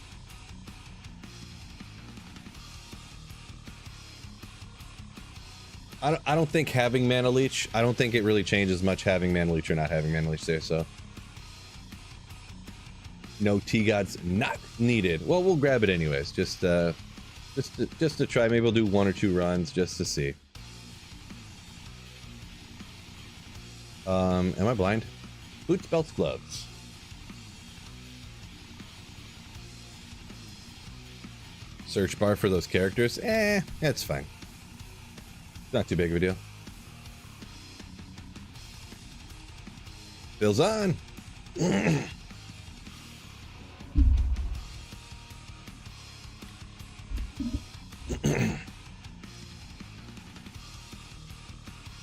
I don't think having mana leech, I don't think it really changes much having mana leech or not having mana leech there. So no T-Gods not needed. Well, we'll grab it anyways, just to try. Maybe we'll do 1 or 2 runs just to see. Am I blind? Boots, belts, gloves. Search bar for those characters. That's fine. Not too big of a deal. Bill's on.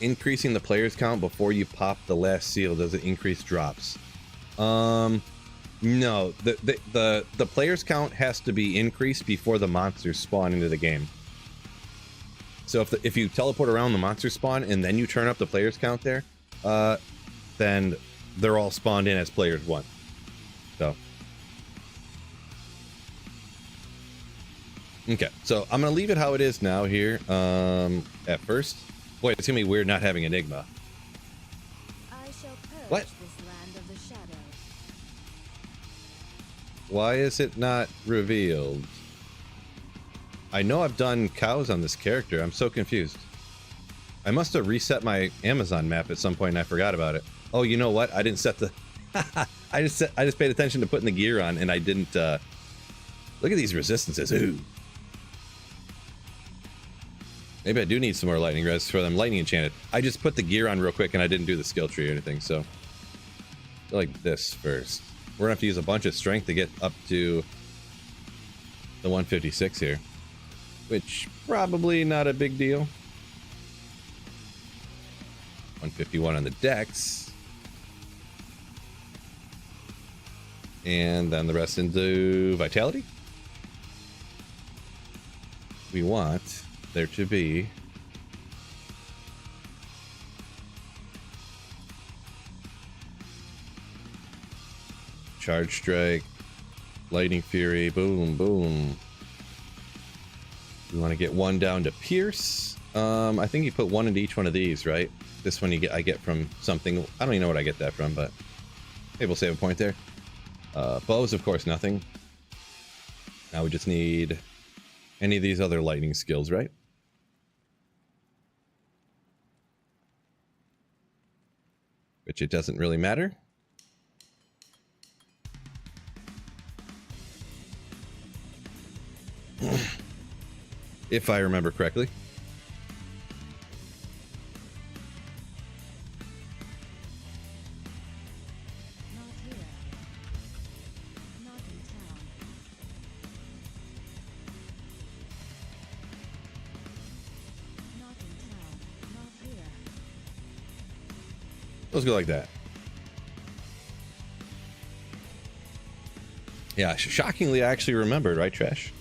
Increasing the players count before you pop the last seal, does it increase drops? No, the players count has to be increased before the monsters spawn into the game. So if you teleport around the monster spawn and then you turn up the players count there, then they're all spawned in as players 1. So okay, so I'm gonna leave it how it is now here. At first, boy, it's gonna be weird not having Enigma. I shall purge What? this land of the shadow. Why is it not revealed? I know I've done cows on this character. I'm so confused. I must have reset my Amazon map at some point and I forgot about it. Oh, you know what? I didn't set the... I just paid attention to putting the gear on and I didn't... Look at these resistances. Ooh. Maybe I do need some more lightning res for them. Lightning enchanted. I just put the gear on real quick and I didn't do the skill tree or anything, so... like this first. We're gonna have to use a bunch of strength to get up to the 156 here. Which, probably not a big deal. 151 on the dex. And then the rest into vitality. We want there to be charge strike, lightning fury, boom, boom. We want to get 1 down to pierce. I think you put 1 into each one of these, right? This one I get from something. I don't even know what I get that from, but maybe we'll save a point there. Bows, of course, nothing. Now we just need any of these other lightning skills, right? Which it doesn't really matter. If I remember correctly. Not here. Not in town. Not in town. Not here. Let's go like that. Yeah, shockingly, I actually remembered, right, Trash?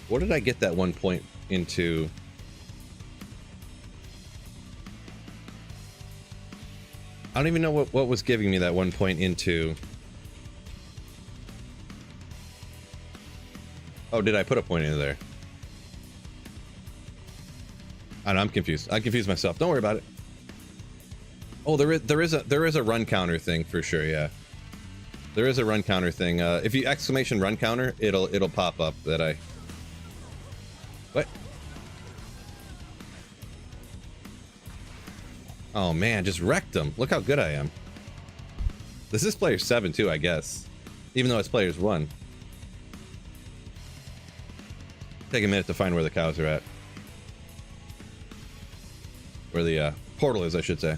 What did I get that 1 point into? I don't even know what was giving me that 1 point into. Oh, did I put a point in there? I don't know, I'm confused. I confused myself. Don't worry about it. Oh, there is a run counter thing for sure. Yeah, there is a run counter thing. If you exclamation run counter, it'll pop up that I. What? Oh man, just wrecked them. Look how good I am. This is player 7 too, I guess. Even though it's players 1. Take a minute to find where the cows are at. Where the portal is, I should say.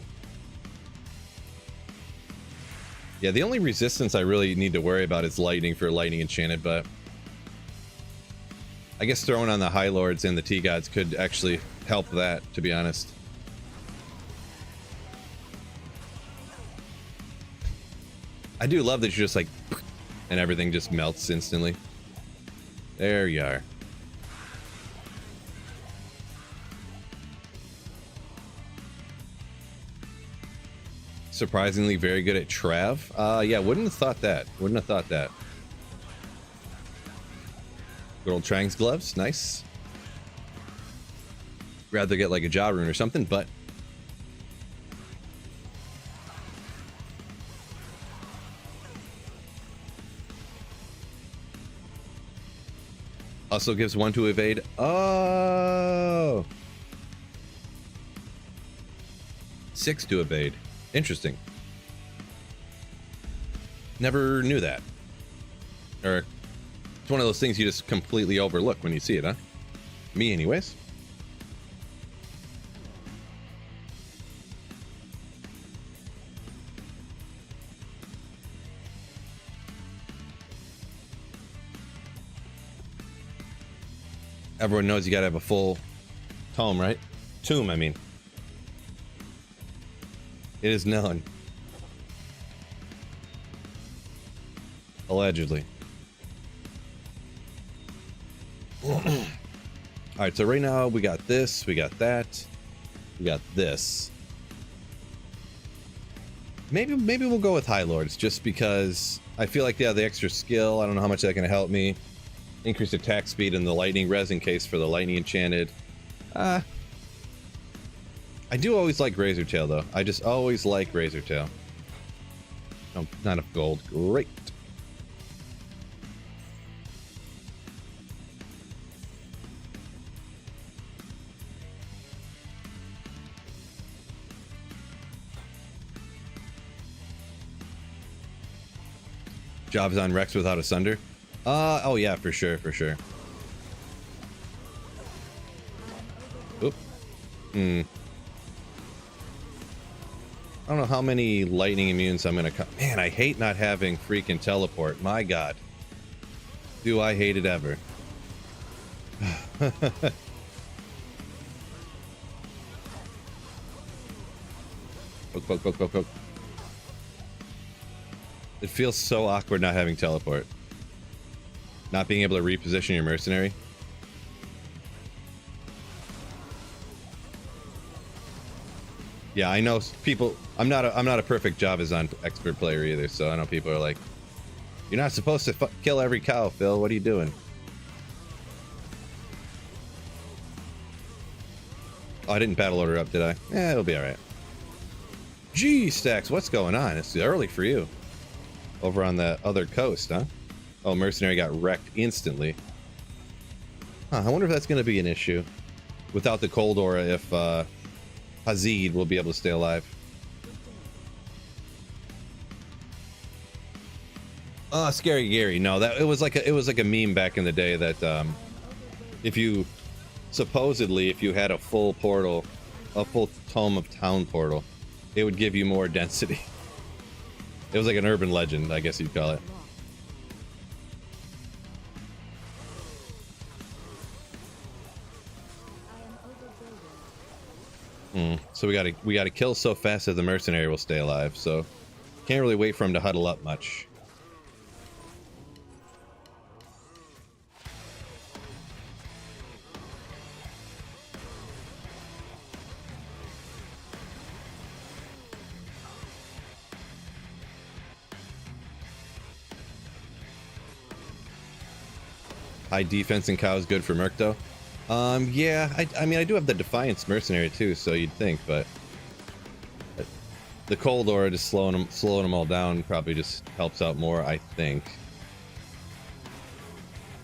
Yeah, the only resistance I really need to worry about is lightning for lightning enchanted, but I guess throwing on the High Lords and the T-Gods could actually help that, to be honest. I do love that you're just like, and everything just melts instantly. There you are. Surprisingly very good at Trav. Yeah, wouldn't have thought that. Wouldn't have thought that. Good old Trang's gloves, nice. Rather get like a jaw rune or something, but also gives 1 to evade. Oh, 6 to evade. Interesting. Never knew that. Or it's one of those things you just completely overlook when you see it, huh? Me anyways. Everyone knows you gotta have a full tome, right? Tomb, I mean. It is known. Allegedly. Alright, so right now we got this, we got that, we got this. Maybe we'll go with High Lords, just because I feel like they have the extra skill. I don't know how much that can help me. Increased attack speed and the lightning resin case for the lightning enchanted. I do always like Razortail though. I just always like Razortail. Oh, not enough gold. Great. Jobs on Rex without a Sunder. Oh yeah, for sure, for sure. Oop. I don't know how many lightning immunes I'm gonna cut. Man, I hate not having freaking teleport. My God. Do I hate it ever. Poke, poke, poke, poke, poke. It feels so awkward not having teleport. Not being able to reposition your mercenary. Yeah, I know people. I'm not a perfect Javazon expert player either, so I know people are like, "You're not supposed to kill every cow, Phil. What are you doing?" Oh, I didn't battle order up, did I? Eh, it'll be all right. Gee, Stacks, what's going on? It's early for you. Over on the other coast, huh? Oh, mercenary got wrecked instantly. Huh, I wonder if that's going to be an issue. Without the cold aura, if Hazid will be able to stay alive. Oh, Scary Gary. No, that it was like a meme back in the day that if you supposedly if you had a full portal, a full Tome of Town portal, it would give you more density. It was like an urban legend, I guess you'd call it. So we gotta kill so fast that the mercenary will stay alive. So can't really wait for him to huddle up much. High defense and cow is good for Merc though. Yeah, I mean I do have the Defiance mercenary too, so you'd think, but the cold aura just slowing them all down probably just helps out more, I think.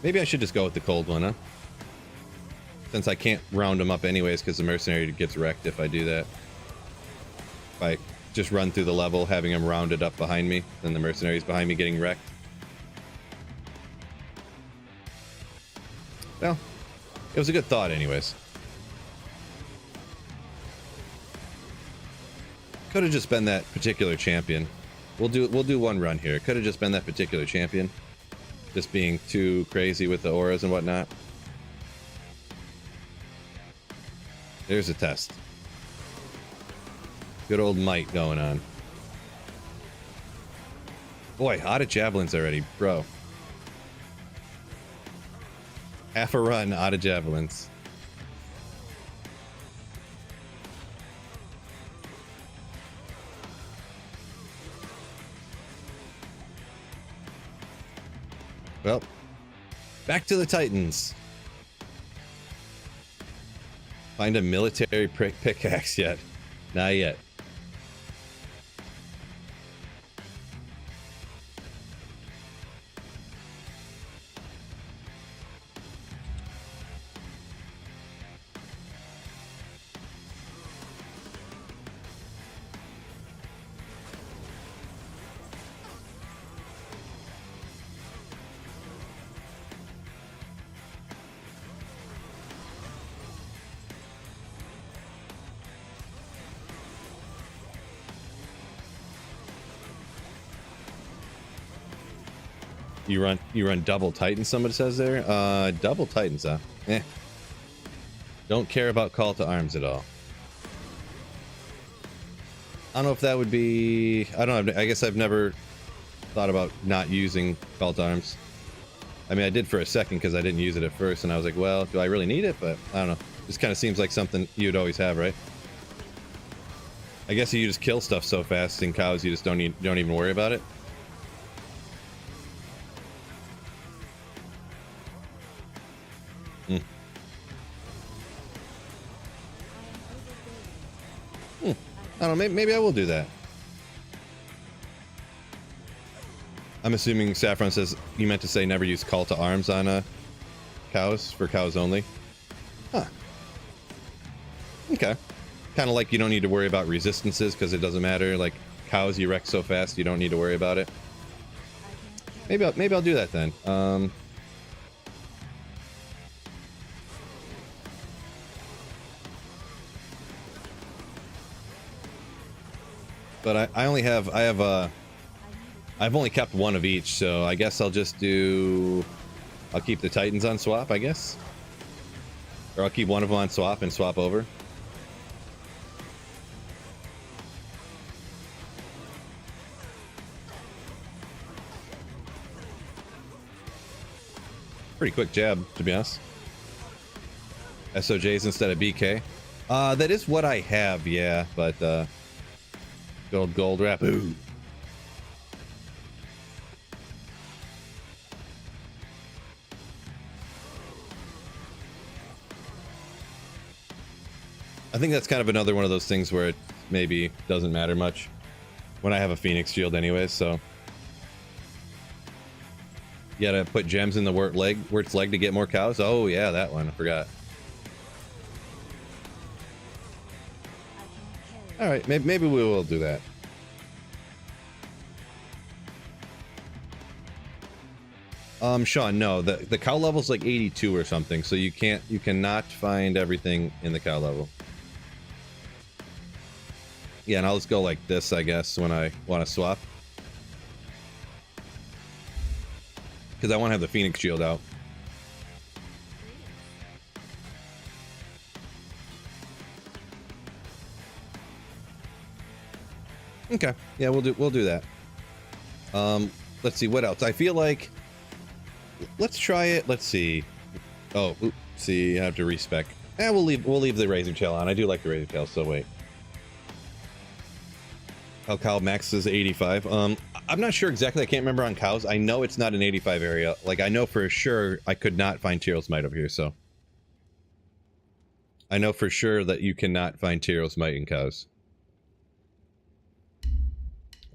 Maybe I should just go with the cold one, huh? Since I can't round them up anyways, because the mercenary gets wrecked if I do that. If I just run through the level, having them rounded up behind me, then the mercenaries behind me getting wrecked. Well, it was a good thought anyways. Could have just been that particular champion. We'll do one run here. Could have just been that particular champion. Just being too crazy with the auras and whatnot. There's a test. Good old might going on. Boy, out of javelins already, bro. Half a run out of javelins. Well, back to the Titans. Find a military pickaxe yet? Not yet. You run double Titans, somebody says there? Double Titans, huh? Eh. Don't care about call to arms at all. I don't know if that would be... I don't know, I guess I've never thought about not using call to arms. I mean, I did for a second because I didn't use it at first, and I was like, well, do I really need it? But I don't know. Just kind of seems like something you'd always have, right? I guess you just kill stuff so fast in cows, you just don't even worry about it. I don't know, maybe I will do that. I'm assuming Saffron says you meant to say never use call to arms on cows, for cows only. Huh. Okay. Kind of like you don't need to worry about resistances because it doesn't matter. Like cows, you wreck so fast you don't need to worry about it. Maybe I'll do that then. But I've only kept one of each, so I guess I'll keep the Titans on swap, I guess. Or I'll keep one of them on swap and swap over. Pretty quick jab, to be honest. SOJs instead of BK. That is what I have, yeah, but gold wrap. Ooh. I think that's kind of another one of those things where it maybe doesn't matter much when I have a Phoenix shield anyways, so you gotta put gems in the where its leg to get more cows. Oh yeah, that one, I forgot. All right, maybe we will do that. Sean, no, the cow level's like 82 or something, so you cannot find everything in the cow level. Yeah, and I'll just go like this, I guess, when I want to swap. Because I want to have the Phoenix shield out. Okay, yeah, we'll do that. Let's see what else. I feel like let's try it. Let's see. Oh, see, I have to respec. Yeah, we'll leave the razor tail on. I do like the razor tail, so wait. Oh, cow max is 85. I'm not sure exactly. I can't remember on cows. I know it's not an 85 area. Like, I know for sure I could not find Tyreals Might over here, so. I know for sure that you cannot find Tyreals Might in cows.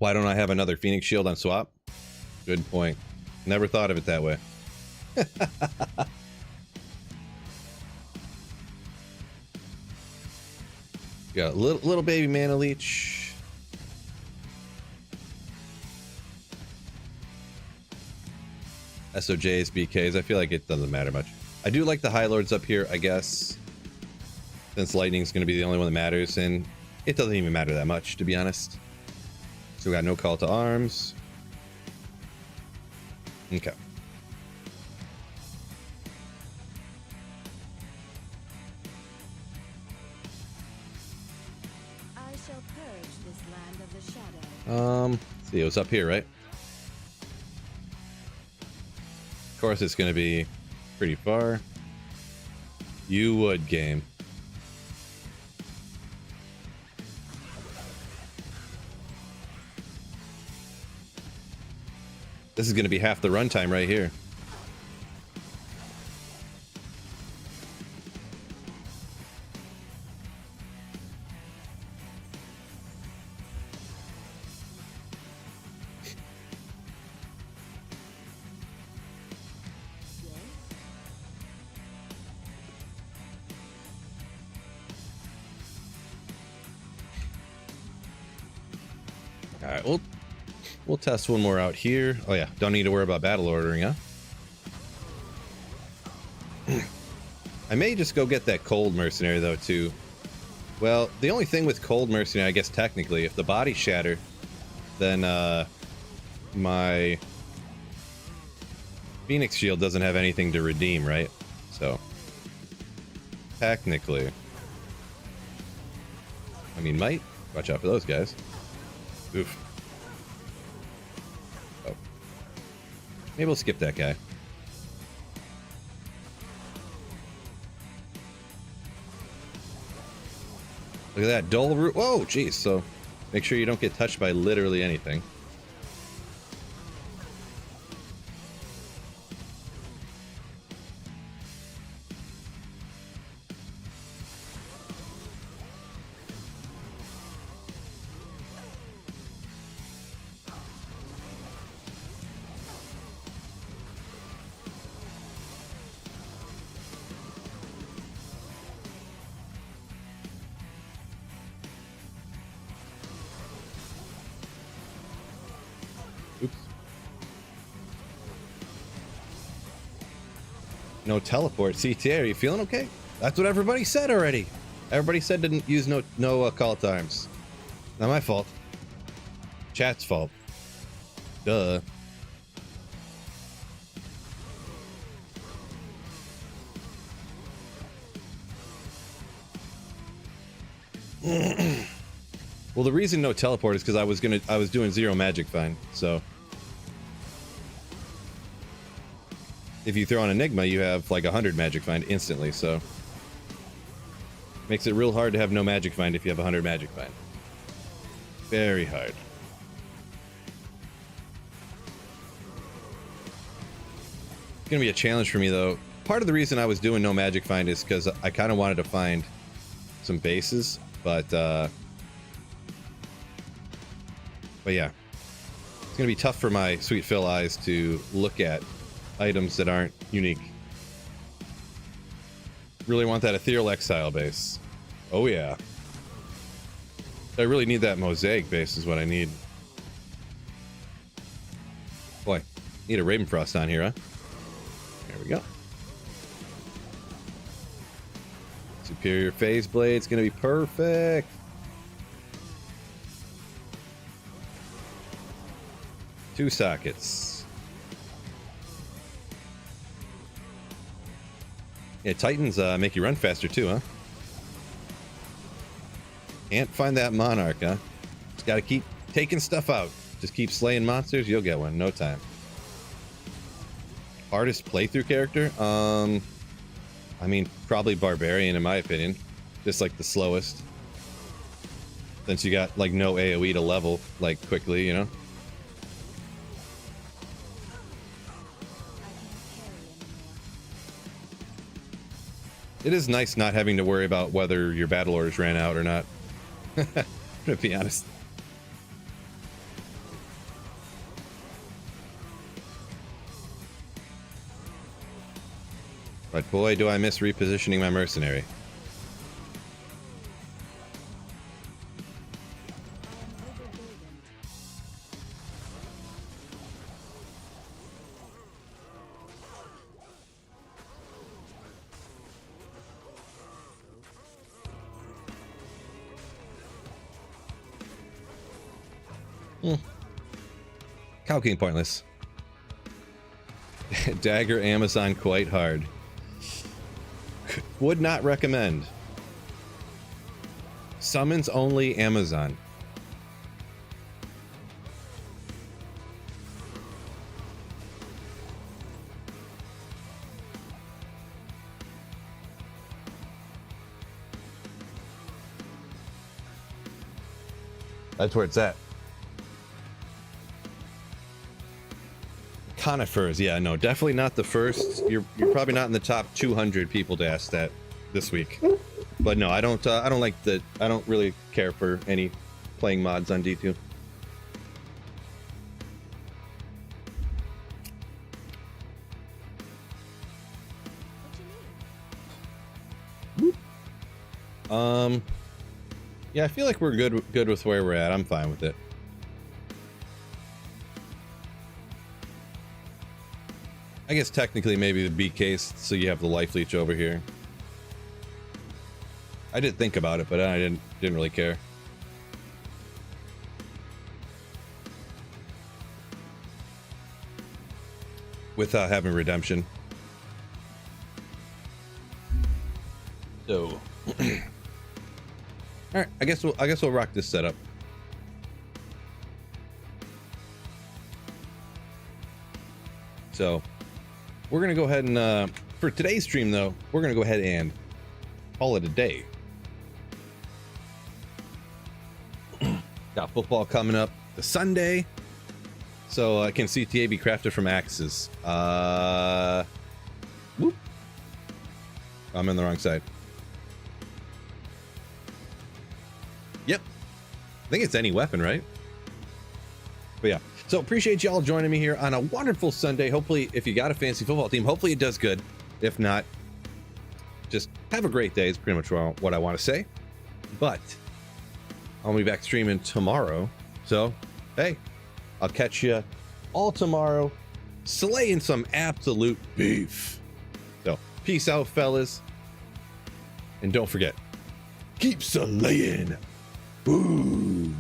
Why don't I have another Phoenix Shield on swap? Good point. Never thought of it that way. Got a little baby mana leech. SOJs, BKs. I feel like it doesn't matter much. I do like the High Lords up here, I guess. Since Lightning's going to be the only one that matters, and it doesn't even matter that much, to be honest. So we got no call to arms. Okay. I shall purge this land of the shadow. Let's see, it was up here, right? Of course, it's going to be pretty far. You would, game. This is going to be half the runtime right here. All right, we'll test one more out here. Oh yeah, don't need to worry about battle ordering, huh? I may just go get that cold mercenary though too. Well, the only thing with cold mercenary, I guess technically, if the body shatter, then my Phoenix Shield doesn't have anything to redeem, right? So technically, I mean, might watch out for those guys. Oof. Oh. Maybe we'll skip that guy. Look at that dull root. Whoa, geez. So make sure you don't get touched by literally anything. Oops. No teleport. CTA, are you feeling okay? That's what everybody said already. Everybody said didn't use no call times. Not my fault. Chat's fault. Duh. Well, the reason no teleport is because I was doing 0 magic find, so if you throw an Enigma, you have like 100 magic find instantly, so makes it real hard to have no magic find if you have 100 magic find. Very hard. It's gonna be a challenge for me though. Part of the reason I was doing no magic find is because I kind of wanted to find some bases, but yeah, it's gonna be tough for my sweet Phil eyes to look at items that aren't unique. Really want that Ethereal Exile base. Oh yeah. I really need that Mosaic base is what I need. Boy, need a Ravenfrost on here, huh? There we go. Superior Phase Blade's gonna be perfect. Two sockets. Yeah, Titans make you run faster too, huh? Can't find that Monarch, huh? Just gotta keep taking stuff out. Just keep slaying monsters, you'll get one, no time. Hardest playthrough character? I mean, probably Barbarian in my opinion. Just like the slowest. Since you got like no AoE to level like quickly, you know? It is nice not having to worry about whether your battle orders ran out or not. To be honest. But boy, do I miss repositioning my mercenary. Cow King pointless. Dagger Amazon quite hard. Would not recommend. Summons only Amazon. That's where it's at. Conifers, yeah, no, definitely not the first. You're probably not in the top 200 people to ask that this week. But no, I don't really care for any playing mods on D2. Yeah, I feel like we're good with where we're at. I'm fine with it. I guess technically maybe the B case, so you have the life leech over here. I did think about it, but I didn't really care. Without having redemption. So all right, I guess we'll rock this setup. So we're gonna go ahead and for today's stream though, we're gonna go ahead and call it a day. Got football coming up the Sunday, so can CTA be crafted from axes? Whoop. I'm in the wrong side. Yep, I think it's any weapon, right? But yeah, so appreciate y'all joining me here on a wonderful Sunday. Hopefully, if you got a fantasy football team, hopefully it does good. If not, just have a great day is pretty much what I want to say. But I'll be back streaming tomorrow. So, hey, I'll catch you all tomorrow, slaying some absolute beef. So, peace out, fellas. And don't forget, keep slaying. Ooh.